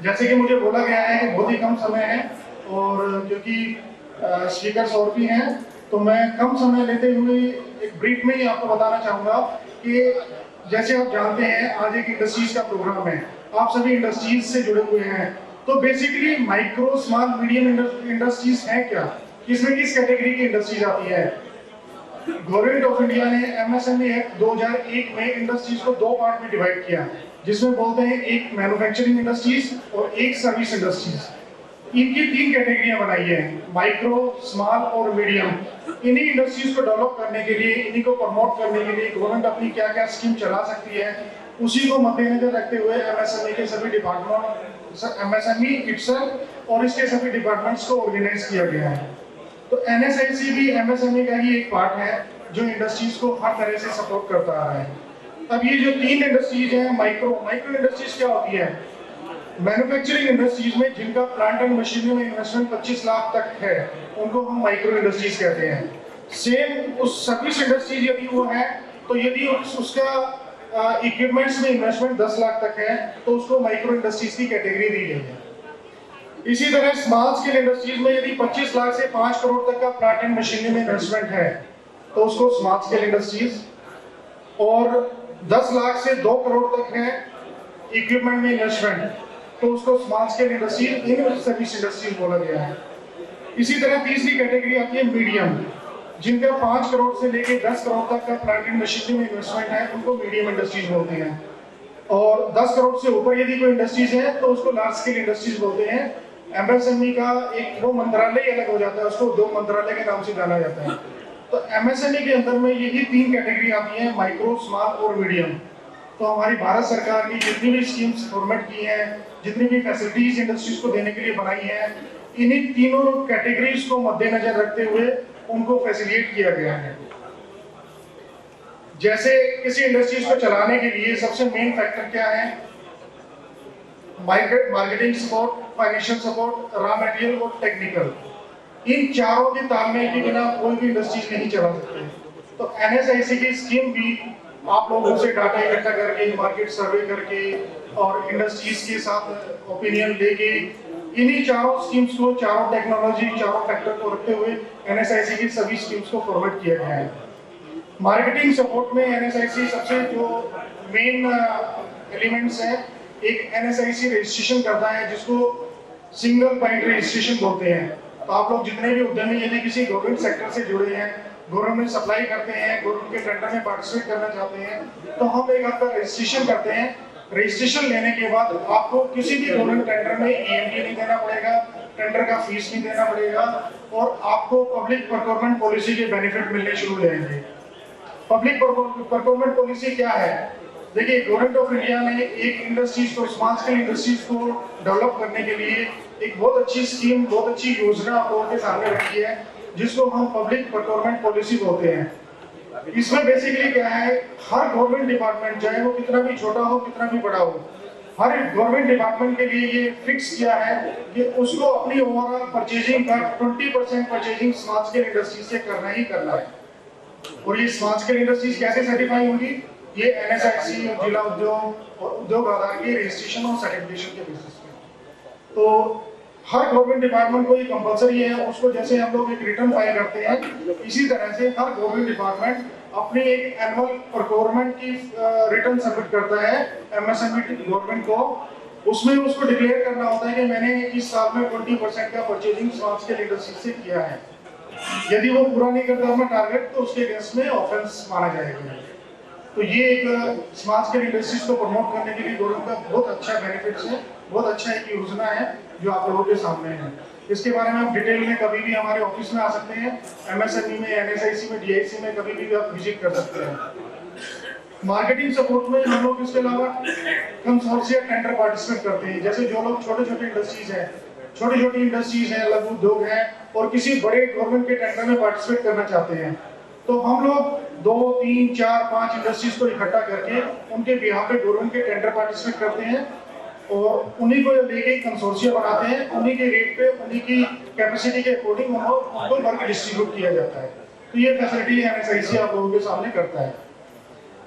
जैसे कि मुझे बोला गया है कि बहुत ही कम समय है और क्योंकि स्पीकर्स और भी हैं तो मैं कम समय लेते हुए एक ब्रीफ में ही आपको बताना चाहूँगा कि जैसे आप जानते हैं आज एक इंडस्ट्रीज का प्रोग्राम है, आप सभी इंडस्ट्रीज से जुड़े हुए हैं। तो basically micro small medium industries हैं क्या, इसमें किस कैटेगरी की इंडस्ट्रीज आती है? गवर्नमेंट ऑफ इंडिया ने एमएसएमई एक्ट 2001 में इंडस्ट्रीज को दो पार्ट में डिवाइड किया, जिसमें बोलते हैं एक मैन्युफैक्चरिंग इंडस्ट्रीज और एक सर्विस इंडस्ट्रीज। इनकी तीन कैटेगरियां बनाई है, माइक्रो, स्मॉल और मीडियम। इन्हीं इंडस्ट्रीज को डेवलप करने के लिए, इन्हीं को प्रमोट करने के लिए गवर्नमेंट अपनी क्या क्या स्कीम चला सकती है, उसी को मद्देनजर रखते हुए एमएसएमई के सभी डिपार्टमेंट, एमएसएमई इटसेल्फ और इसके सभी डिपार्टमेंट्स को ऑर्गेनाइज किया गया है। तो एनएसआईसी भी एमएसएमई का ही एक पार्ट है जो इंडस्ट्रीज को हर तरह से सपोर्ट करता आ रहा है। अब ये जो तीन इंडस्ट्रीज हैं, माइक्रो इंडस्ट्रीज क्या होती है? मैन्युफैक्चरिंग इंडस्ट्रीज में जिनका प्लांट एंड मशीनरी में इन्वेस्टमेंट 25 लाख तक है, उनको हम माइक्रो इंडस्ट्रीज कहते हैं। सेम उस सर्विस इंडस्ट्रीज यदि वो है, तो यदि उसका इक्विपमेंट्स में इन्वेस्टमेंट 10 लाख तक है तो उसको माइक्रो इंडस्ट्रीज की कैटेगरी दी गई है। इसी तरह स्मॉल स्केल इंडस्ट्रीज में यदि 25 लाख से 5 करोड़ तक का प्लांट एंड मशीनरी में इन्वेस्टमेंट है तो उसको स्मॉल स्केल इंडस्ट्रीज, और 10 लाख से 2 करोड़ तक है इक्विपमेंट में इन्वेस्टमेंट तो उसको small scale industries, in service industries बोला गया है। इसी तरह तीसरी कैटेगरी आती है मीडियम, जिनका 5 करोड़ से लेकर 10 करोड़ तक का प्लांट एंड मशीनरी में इन्वेस्टमेंट है, उनको मीडियम इंडस्ट्रीज बोलते हैं। और 10 करोड़ से ऊपर यदि कोई इंडस्ट्रीज है तो उसको लार्ज स्केल इंडस्ट्रीज बोलते हैं। एमएसएमई का एक वो मंत्रालय अलग हो जाता है, उसको उद्योग मंत्रालय के नाम से जाना जाता है। तो एमएसएमई के अंदर में यही तीन कैटेगरी आती है, माइक्रो, स्मॉल और मीडियम। तो हमारी भारत सरकार की जितनी भी स्कीम्स फॉर्मेट की हैं, जितनी भी फैसिलिटीज इंडस्ट्रीज को देने के लिए बनाई है, इन्हीं तीनों कैटेगरीज को मद्देनजर रखते हुए उनको फैसिलिटेट किया गया है। जैसे किसी इंडस्ट्रीज को चलाने के लिए सबसे मेन फैक्टर क्या है? Marketing support, financial support, raw material और टेक्निकल। इन चारों के तालमेल के बिना कोई भी इंडस्ट्रीज नहीं चला सकते। तो एनएसआईसी की स्कीम भी आप लोगों से डाटा इकट्ठा करके, मार्केट सर्वे करके और इंडस्ट्रीज के साथ ओपिनियन लेके इन्हीं चारों स्कीम्स को, चारों टेक्नोलॉजी, चारों फैक्टर को रखते हुए एनएसआईसी की सभी स्कीम्स को फॉरवर्ड किया गया है। मार्केटिंग सपोर्ट में एनएसआईसी सबसे जो मेन एलिमेंट्स हैं, एक एनएसआईसी रजिस्ट्रेशन करता है जिसको सिंगल पॉइंट रजिस्ट्रेशन बोलते हैं। तो आप लोग जितने भी उद्यमी यदि किसी गवर्नमेंट सेक्टर से जुड़े हैं, गवर्नमेंट सप्लाई करते हैं, गवर्नमेंट के टेंडर में पार्टिसिपेट करना चाहते हैं, तो हम एक आपका रजिस्ट्रेशन करते हैं। रजिस्ट्रेशन लेने के बाद आपको किसी भी गवर्नमेंट टेंडर में ईएमटी नहीं देना पड़ेगा, टेंडर का फीस नहीं देना पड़ेगा और आपको पब्लिक प्रोक्योरमेंट पॉलिसी के बेनिफिट मिलने शुरू हो जाएंगे। पब्लिक प्रोक्योरमेंट पॉलिसी क्या है? देखिए, गवर्नमेंट ऑफ इंडिया ने एक इंडस्ट्रीज को, स्मॉल स्केल इंडस्ट्रीज को डेवलप करने के लिए एक बहुत अच्छी स्कीम, बहुत अच्छी योजना आप लोगों के सामने रखी है, जिसको हम पब्लिक प्रोक्योरमेंट पॉलिसी बोलते हैं। इसमें बेसिकली क्या है, हर गवर्नमेंट डिपार्टमेंट, चाहे वो कितना भी छोटा हो, कितना भी बड़ा हो, हर गवर्नमेंट डिपार्टमेंट के लिए ये फिक्स किया है कि उसको अपनी ओवरऑल परचेजिंग का 20% परचेजिंग स्मॉल स्केल इंडस्ट्रीज से करना ही करना है। और ये स्मॉल स्केल इंडस्ट्रीज कैसे सर्टिफाई होंगी? ये एनएसआईसी और जिला उद्योग और उद्योग आधार के रजिस्ट्रेशन और सर्टिफिकेशन के बेसिस पे। तो हर गवर्नमेंट डिपार्टमेंट को ये कंपलसरी है, उसको जैसे हम लोग एक रिटर्न फाइल करते हैं, इसी तरह से हर गवर्नमेंट डिपार्टमेंट अपनी एक एनुअल प्रोक्योरमेंट की रिटर्न सबमिट करता है एमएसएमई गवर्नमेंट को। उसमें उसको डिक्लेयर करना होता है कि मैंने इस साल में 20% का परचेजिंग स्मॉल स्केल इंडस्ट्री से किया है। यदि वो पूरा नहीं करता अपना टारगेट तो उसके अगेंस्ट में ऑफेंस माना जाएगा। तो ये एक स्मॉल स्केल इंडस्ट्रीज को प्रमोट करने के लिए गवर्नमेंट का बहुत अच्छा बेनिफिट्स है, बहुत अच्छा एक योजना है जो आप लोगों के सामने है। इसके बारे में आप डिटेल में कभी भी हमारे ऑफिस में आ सकते हैं, एमएसएमई में, एनएसआईसी में, डीआईसी में कभी भी आप विजिट कर सकते हैं। मार्केटिंग सपोर्ट में हम लोग इसके अलावा कंसोर्शियम टेंडर पार्टिसिपेट करते हैं। जैसे जो लोग छोटे छोटे इंडस्ट्रीज हैं, छोटी इंडस्ट्रीज हैं, लघु उद्योग हैं और किसी बड़े गवर्नमेंट के टेंडर में पार्टिसिपेट करना चाहते हैं, तो हम लोग 2, 3, 4, 5 इंडस्ट्रीज को इकट्ठा करके उनके बिहाफ पे गवर्नमेंट के टेंडर पार्टिसिपेट करते हैं और उन्हीं को लेके कंसोर्शियम बनाते हैं। उन्हीं के रेट पे, उन्हीं की कैपेसिटी के अकॉर्डिंग उनको वर्क डिस्ट्रीब्यूट किया जाता है। तो ये फैसिलिटी एनएसआईसी आप लोगों के सामने करता है।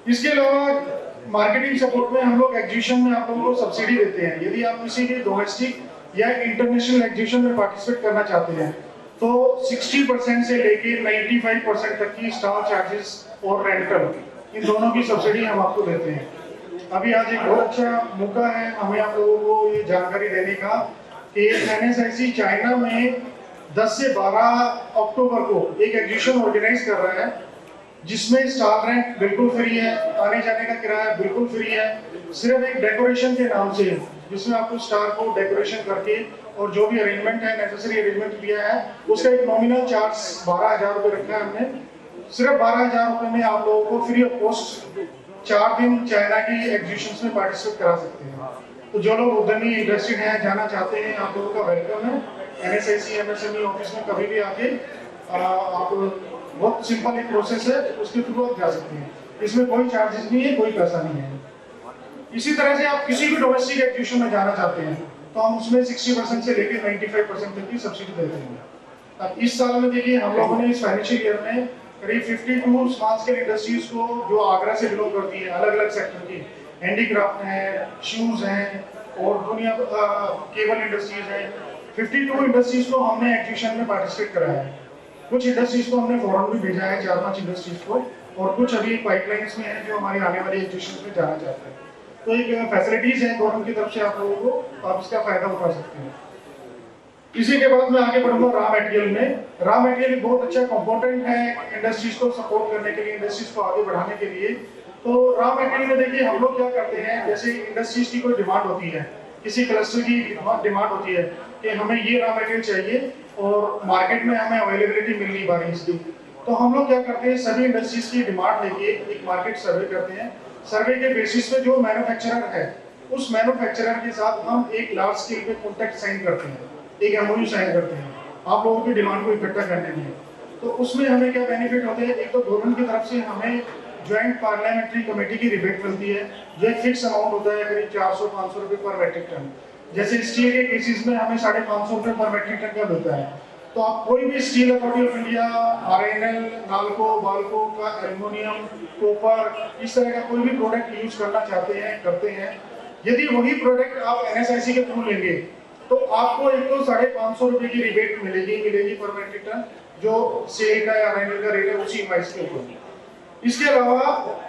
इसके अलावा मार्केटिंग सपोर्ट में हम लोग एग्जीबिशन में आप लोगों को सब्सिडी देते हैं। यदि आप किसी भी डोमेस्टिक या इंटरनेशनल एग्जीबिशन में पार्टिसिपेट करना चाहते हैं तो 60% से लेके 95% तक की स्टॉल चार्जेस और रेंटल इन दोनों की सब्सिडी हम आपको देते हैं। अभी आज एक बहुत अच्छा मौका है हमें आप लोगों को ये जानकारी देने का कि NSIC चाइना में 10 से 12 अक्टूबर को एक एग्जीबिशन ऑर्गेनाइज कर रहा है जिसमें स्टॉल रेंट बिल्कुल फ्री है, आने जाने का किराया बिल्कुल फ्री है, सिर्फ एक डेकोरेशन के नाम से जिसमें आपको स्टार को डेकोरेशन करके और जो भी अरेंजमेंट है नेसेसरी अरेंजमेंट किया है उसका एक नॉमिनल चार्ज 12,000 रुपये रखा है हमने। सिर्फ 12,000 रुपये में आप लोगों को फ्री ऑफ कॉस्ट 4 दिन चाइना की एग्जीबिशन में पार्टिसिपेट करा सकते हैं। तो जो लोग उद्यमी इंटरेस्टेड हैं जाना चाहते हैं आप लोगों का वेलकम है। NSIC MSME ऑफिस में कभी भी आके आप बहुत सिंपल एक प्रोसेस है उसके थ्रू आप जा सकते हैं, इसमें कोई चार्जेस नहीं है, कोई पैसा नहीं है। इसी तरह से आप किसी भी डोमेस्टिक एग्जीबिशन में जाना चाहते हैं तो हम उसमें 60% से लेकर 95% तक की सब्सिडी देते हैं। अब इस साल में देखिए हम लोगों ने इस फाइनेंशियल ईयर में करीब 52 स्मॉल स्केल इंडस्ट्रीज को जो आगरा से बिलोंग करती है अलग अलग सेक्टर की, हैंडीक्राफ्ट है, शूज हैं और दुनिया केबल इंडस्ट्रीज है, 52 इंडस्ट्रीज को हमने एग्जीबिशन में पार्टिसिपेट कराया है। कुछ इंडस्ट्रीज को हमने फॉरेन भी भेजा है 4-5 इंडस्ट्रीज को और कुछ अभी पाइपलाइंस में है जो हमारी आने वाली एग्जीबिशन में जाना चाहते हैं। तो एक फैसिलिटीज है गवर्नमेंट की तरफ से आप लोगों को, आप इसका फायदा उठा सकते हैं। इसी के बाद मैं आगे बढ़ूंगा रॉ मटेरियल में। रॉ मटेरियल एक बहुत अच्छा कंपोनेंट है इंडस्ट्रीज को सपोर्ट करने के लिए, इंडस्ट्रीज को आगे बढ़ाने के लिए। तो रॉ मटेरियल में देखिए हम लोग क्या करते हैं, जैसे इंडस्ट्रीज की कोई डिमांड होती है, किसी क्लस्टर की डिमांड होती है कि हमें ये रॉ मटेरियल चाहिए और मार्केट में हमें अवेलेबिलिटी मिल नहीं पा रही इसकी, तो हम लोग क्या करते हैं सभी इंडस्ट्रीज की डिमांड लेके एक मार्केट सर्वे करते हैं। सर्वे के बेसिस पे जो मैन्युफैक्चरर है उस मैन्युफैक्चरर के साथ हम एक लार्ज स्केल पे कॉन्ट्रैक्ट साइन करते हैं, एक MOU साइन करते हैं आप लोगों की डिमांड को इकट्ठा करने में। तो उसमें हमें क्या बेनिफिट होते हैं, एक तो गवर्नमेंट की तरफ से हमें ज्वाइंट पार्लियामेंट्री कमेटी की रिबेट मिलती है जो एक फिक्स अमाउंट होता है करीब 400-500 रुपये पर मैट्रिक टन। जैसे स्टील के केसेस में हमें 550 रुपये पर मैट्रिक टन का मिलता है। तो आप कोई भी steel authority of India, RINL, NALCO, Balco का एल्युमिनियम, कॉपर इस तरह का कोई भी प्रोडक्ट यूज करना चाहते हैं करते हैं, यदि वही प्रोडक्ट आप NSIC के थ्रू लेंगे तो आपको एक तो 550 रुपये की रिबेट मिलेगी पर मैट्रिक टन, जो सेल का या RINL का रेट है उसी इनवाइस के ऊपर। इसके अलावा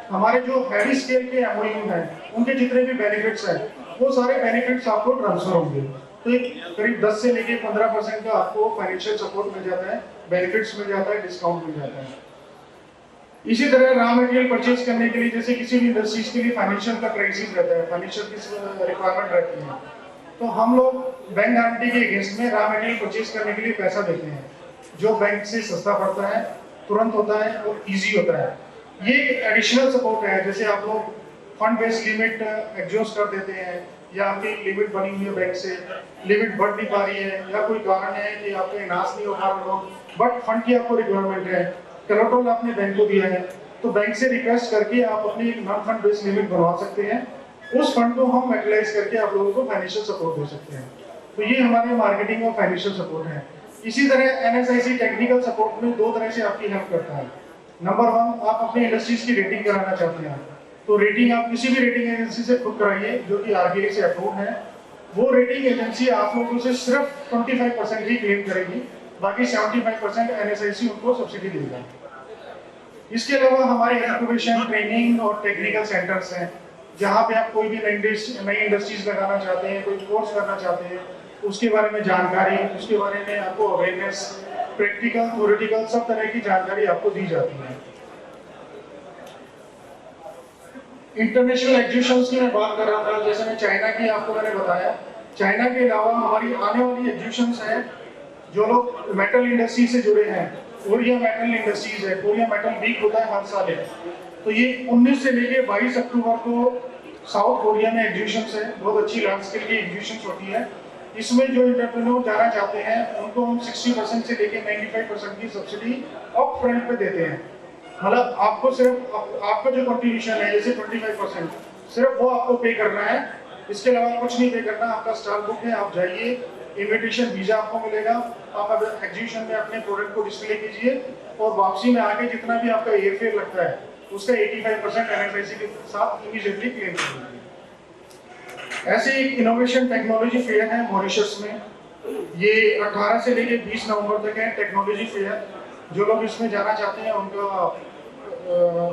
हमारे जो हैवी स्केल के MOU हैं उनके जितने भी बेनिफिट्स हैं वो सारे बेनिफिट्स आपको ट्रांसफर होंगे। तो एक करीब 10 से लेके 15% का आपको फाइनेंशियल सपोर्ट मिल जाता है, बेनिफिट्स मिल जाता है, डिस्काउंट मिल जाता है। इसी तरह रॉ मटेरियल परचेज करने के लिए जैसे किसी भी इंडस्ट्रीज के लिए फाइनेंशियल का क्राइसिस रहता है, फाइनेंशियल की रिक्वायरमेंट रहती है, तो हम लोग बैंक गारंटी के अगेंस्ट में रॉ मटेरियल परचेज करने के लिए पैसा देते हैं जो बैंक से सस्ता पड़ता है, तुरंत होता है और ईजी होता है। ये एडिशनल सपोर्ट है, जैसे आप लोग फंड बेस्ड लिमिट एग्जॉस्ट कर देते हैं या आपकी लिमिट बनी हुई है बैंक से, लिमिट बढ़ नहीं पा रही है या कोई कारण है कि आपका इनास नहीं हो पा रहा बट फंड की आपको रिक्वायरमेंट है, कोलेटरल आपने बैंक को दिया है, तो बैंक से रिक्वेस्ट करके आप अपनी नॉन फंड बेस्ड लिमिट बनवा सकते हैं। उस फंड को हम मैटेरियलाइज करके आप लोगों को फाइनेंशियल सपोर्ट दे सकते हैं। तो ये हमारे मार्केटिंग और फाइनेंशियल सपोर्ट है। इसी तरह NSIC टेक्निकल सपोर्ट में 2 तरह से आपकी हेल्प करता है। नंबर 1, आप अपने इंडस्ट्रीज की रेटिंग कराना चाहते हैं तो रेटिंग आप किसी भी रेटिंग एजेंसी से खुद कराइए जो कि RBI से अप्रूव है। वो रेटिंग एजेंसी आप लोगों से सिर्फ 25% ही क्लेम करेगी, बाकी 75% NSIC उनको सब्सिडी देगा। इसके अलावा हमारे इंक्यूबेशन, ट्रेनिंग और टेक्निकल सेंटर्स हैं जहाँ पे आप कोई भी नई इंडस्ट्रीज लगाना चाहते हैं, कोई कोर्स करना चाहते हैं, उसके बारे में जानकारी, उसके बारे में आपको अवेयरनेस, प्रैक्टिकल, थ्योरेटिकल सब तरह की जानकारी आपको दी जाती है। इंटरनेशनल एग्जीबिशंस की मैं बात कर रहा था, जैसे मैं चाइना की आपको मैंने बताया, चाइना के अलावा हमारी आने वाली एग्जीबिशंस हैं जो लोग मेटल इंडस्ट्री से जुड़े हैं, कोरिया मेटल इंडस्ट्रीज है, कोरिया मेटल वीक होता है हर साल है, तो ये 19 से लेके 22 अक्टूबर को साउथ कोरिया में एग्जीबिशंस है, बहुत अच्छी लार्ज स्केल की एग्जीबिशंस होती है। इसमें जो एंटरप्रेन्योर जाना चाहते हैं उनको हम 60% से लेके 95% की सब्सिडी अप फ्रंट पे देते हैं। मतलब आपको सिर्फ आपका जो कंट्रीब्यूशन है जैसे 25% सिर्फ वो आपको पे करना है, इसके अलावा कुछ नहीं पे करना। आपका स्टार बुक है, आप जाइए, इन्विटेशन वीजा आपको मिलेगा, आप एग्जीबिशन में अपने प्रोडक्ट को डिस्प्ले कीजिए और वापसी में आके जितना भी आपका एयर फेयर लगता है उसका 85% NSIC के साथ इमीडिएटली क्लेम कर दीजिए। ऐसे एक इनोवेशन टेक्नोलॉजी फेयर है मॉरिशस में, ये 18 से लेकर 20 नवंबर तक है टेक्नोलॉजी फेयर। जो लोग इसमें जाना चाहते हैं उनका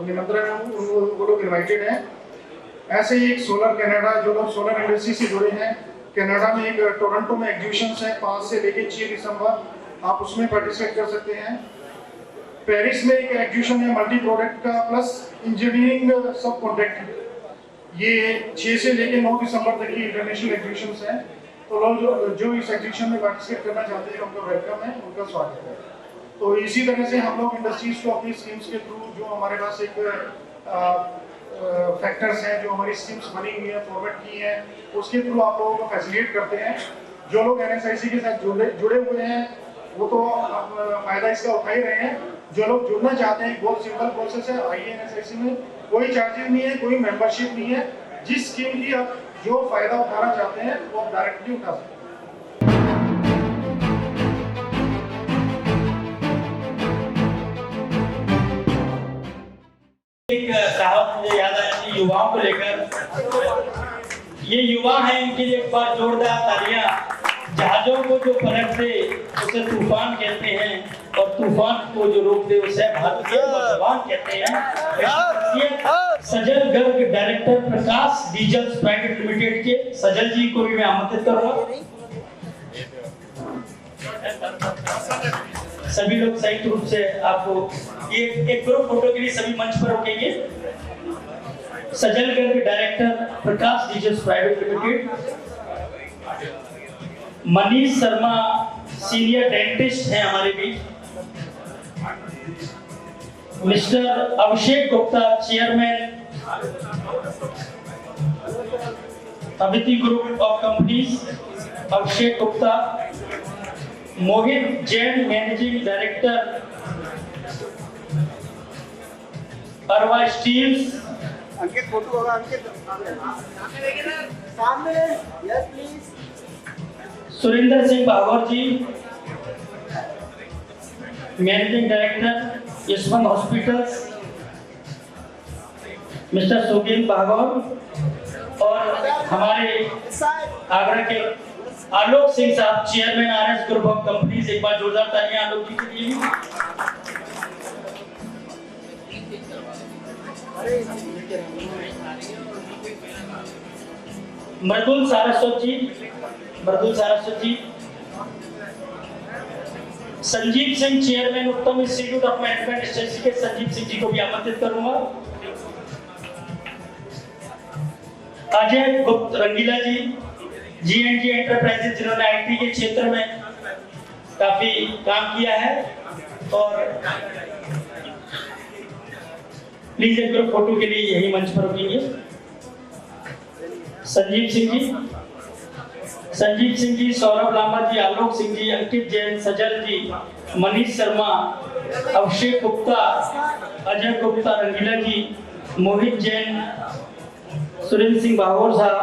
निमंत्रण है, वो लोग इन्वाइटेड हैं। ऐसे ही एक सोलर कनाडा, जो लोग सोलर इंडस्ट्री से जुड़े हैं, कनाडा में एक टोरंटो में एग्जीबिशंस है 5 से लेकर 6 दिसंबर, आप उसमें पार्टिसिपेट कर सकते हैं। पेरिस में एक एग्जीबिशन है मल्टी प्रोडक्ट का प्लस इंजीनियरिंग सब कॉन्ट्रैक्ट, ये 6 से लेकर 9 दिसंबर तक की इंटरनेशनल एग्जीबिशंस हैं। तो लोग जो इस एग्जीबिशन में पार्टिसिपेट करना चाहते हैं उनका वेलकम है, उनका स्वागत है। तो इसी तरह से हम लोग इंडस्ट्रीज को अपनी स्कीम्स के थ्रू, जो हमारे पास एक फैक्टर्स हैं, जो हमारी स्कीम्स बनी हुई है, फॉरवर्ड की हैं, उसके थ्रू आप लोगों को फैसिलिटेट करते हैं। जो लोग NSIC के साथ जुड़े हुए हैं वो तो फायदा इसका उठा ही रहे हैं। जो लोग जुड़ना चाहते हैं, बहुत सिंपल प्रोसेस है, आइए NSIC में, कोई चार्जेस नहीं है, कोई मेंबरशिप नहीं है। जिस स्कीम की आप जो फायदा उठाना चाहते हैं वो आप डायरेक्टली उठा सकते हैं। एक कहावत मुझे याद आया कि युवाओं को लेकर, ये युवा हैं, इनके लिए एक बार जोरदार तालियां। जहाजों को जो पलट दे उसे तूफान कहते हैं, और तूफान को जो रोक दे उसे भारतीय जवान कहते हैं। सजल Garg director Prakash diesels private limited के सजल जी को भी मैं आमंत्रित करूंगा। सभी लोग संयुक्त रूप से आपको ये एक ग्रुप फोटो के लिए सभी मंच पर रुकेंगे। Sajal Garg director Prakash diesels private limited, Manish Sharma senior dentist हैं हमारे बीच, mister Abhishek Gupta chairman Abhiti group of companies Abhishek Gupta, Mohit Jain managing director Arwa steels, Ankit photo होगा, अंकित सामने, yes please, Surendra Singh Bhagwat ji managing director Yashwant hospitals, mister Sugen Bhagwat, और हमारे आगरा के आलोक सिंह साहब chairman RS group of companies. एक बार जोरदार तालियां आलोक जी के लिए। मृदुल सारस्वत जी, संजीव सिंह चेयरमैन उत्तम इंस्टीट्यूट ऑफ मैनेजमेंट स्टडीज के संजीव सिंह जी को भी आमंत्रित करूंगा। अजय गुप्त रंगीला जी G&G एंटरप्राइजेज, जिन्होंने IT के क्षेत्र में काफी काम किया है। और प्लीज एक ग्रुप फोटो के लिए यही मंच पर रुकेंगे। संजीव सिंह जी, सौरभ लांबा जी, आलोक सिंह जी, अंकित जैन, सजल जी, मनीष शर्मा, अभिषेक गुप्ता, अजय गुप्ता रंगीला जी, मोहित जैन, सुरेंद्र सिंह भागवत साहब,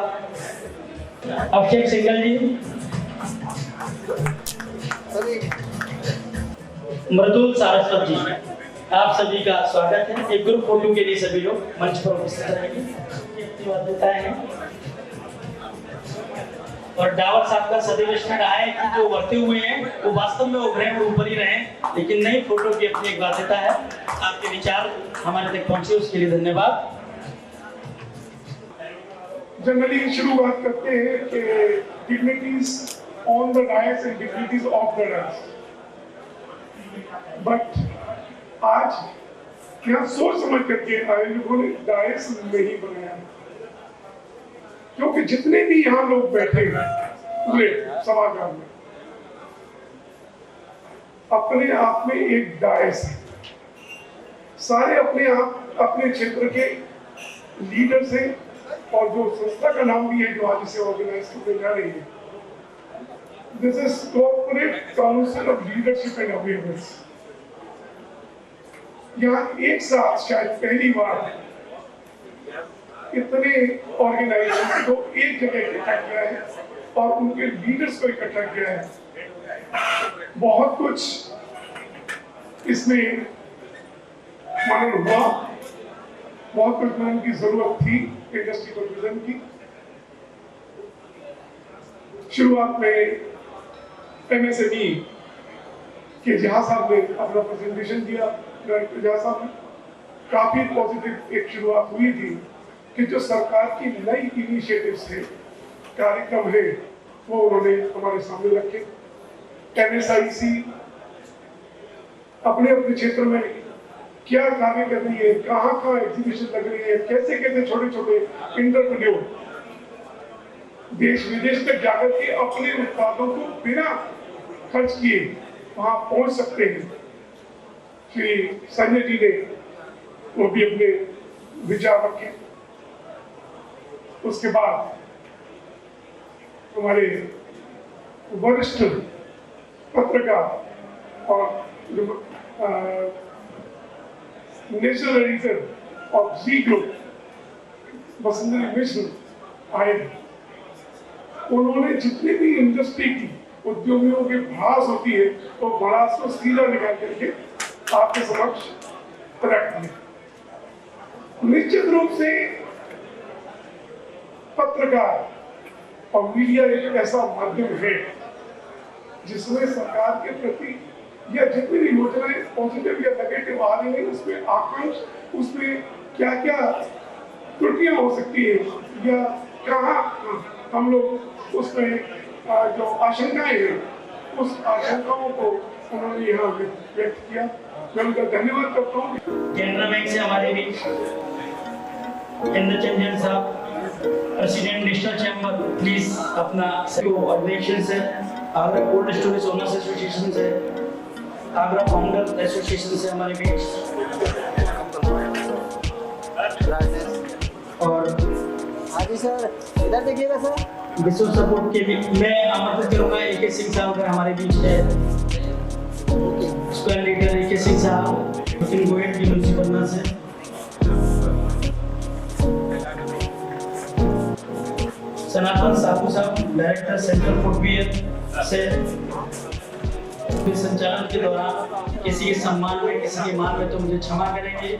अभिषेक सिंगल जी, मृदुल सारस्वत जी, आप सभी का स्वागत है। एक ग्रुप फोटो के लिए सभी लोग मंच पर उपस्थित रहेंगे। और डावर साहब का सजेशन है कि जो बढ़ते हुए हैं वो वास्तव में उभरे और ऊपर ही रहें, लेकिन नई फोटो की अपनी एक बाध्यता है। आपके विचार हमारे तक पहुंचे उसके लिए धन्यवाद। जनरली शुरुआत करते हैं कि dignitaries on the dais and dignitaries of the dais, but आज क्या सोच समझ करके आयोजकों ने डायस नहीं बनाया, क्योंकि जितने भी यहाँ लोग बैठे हैं पूरे सभागार में अपने आप में एक डायस है। सारे अपने आप अपने क्षेत्र के लीडर्स हैं, और जो संस्था का नाम भी है जो आज इसे ऑर्गेनाइज करने जा रही है, this is corporate council of leadership and awareness. यहाँ एक साथ शायद पहली बार इतने ऑर्गेनाइजेशन को एक जगह इकट्ठा किया है और उनके लीडर्स को इकट्ठा किया है। बहुत कुछ इसमें मनन हुआ, बहुत कुछ मनन की जरूरत थी इंडस्ट्री को विजन की। शुरुआत में MSME के जहाँ साहब ने अपना प्रेजेंटेशन दिया, डायरेक्टर जहाँ साहब ने काफी पॉजिटिव एक शुरुआत हुई थी कि जो सरकार की नई इनिशिएटिव्स है, कार्यक्रम है, वो उन्होंने हमारे सामने रखे। NSIC अपने अपने क्षेत्र में क्या कार्य कर रही है, कहाँ कहाँ एग्जीबिशन लग रही है, कैसे कैसे छोटे छोटे इंटरप्रेन्योर देश विदेश तक जाकर के अपने उत्पादों को बिना खर्च किए वहां पहुंच सकते हैं। श्री संजय जी ने वो भी अपने विचार रखे। उसके बाद हमारे वरिष्ठ पत्रकार और national editor of Zee group Vasundhara Mishra आए। उन्होंने जितनी भी इंडस्ट्री की उद्योगियों की भड़ास होती है वो भड़ास को सीधा निकाल करके आपके समक्ष रख दिया। निश्चित रूप से पत्रकार और मीडिया एक ऐसा माध्यम है जिसमें सरकार के प्रति या जितनी भी योजनाएं पॉजिटिव या नेगेटिव आ रही है उसमें आकांक्ष, उसमें क्या क्या त्रुटियां हो सकती है या कहाँ हम लोग उसमें जो आशंकाएं हैं उस आशंकाओं को उन्होंने यहाँ व्यक्त किया। मैं उनका धन्यवाद करता हूँ। केनरा बैंक से हमारे बीच इंद्रचंदन साहब, प्रेसिडेंट नेशनल चैम्बर, प्लीज अपना ऑर्गेनाइजेशन से Agra cold storage owners association से, आगरा फाउंडर एसोसिएशन से हमारे बीच और हाँ जी सर, इधर देखिएगा सर। विश्व सपोर्ट के भी मैं आमंत्रित करूंगा। AK सिंह साहब अगर हमारे बीच है, स्क्वायर लीडर AK सिंह साहब, नितिन गोयल जी म्यूनिसिपल से, सनातन साहू साहब डायरेक्टर सेंट्रल फुटवियर से। संचालन के दौरान किसी के सम्मान में, किसी के मान में तो मुझे क्षमा करेंगे।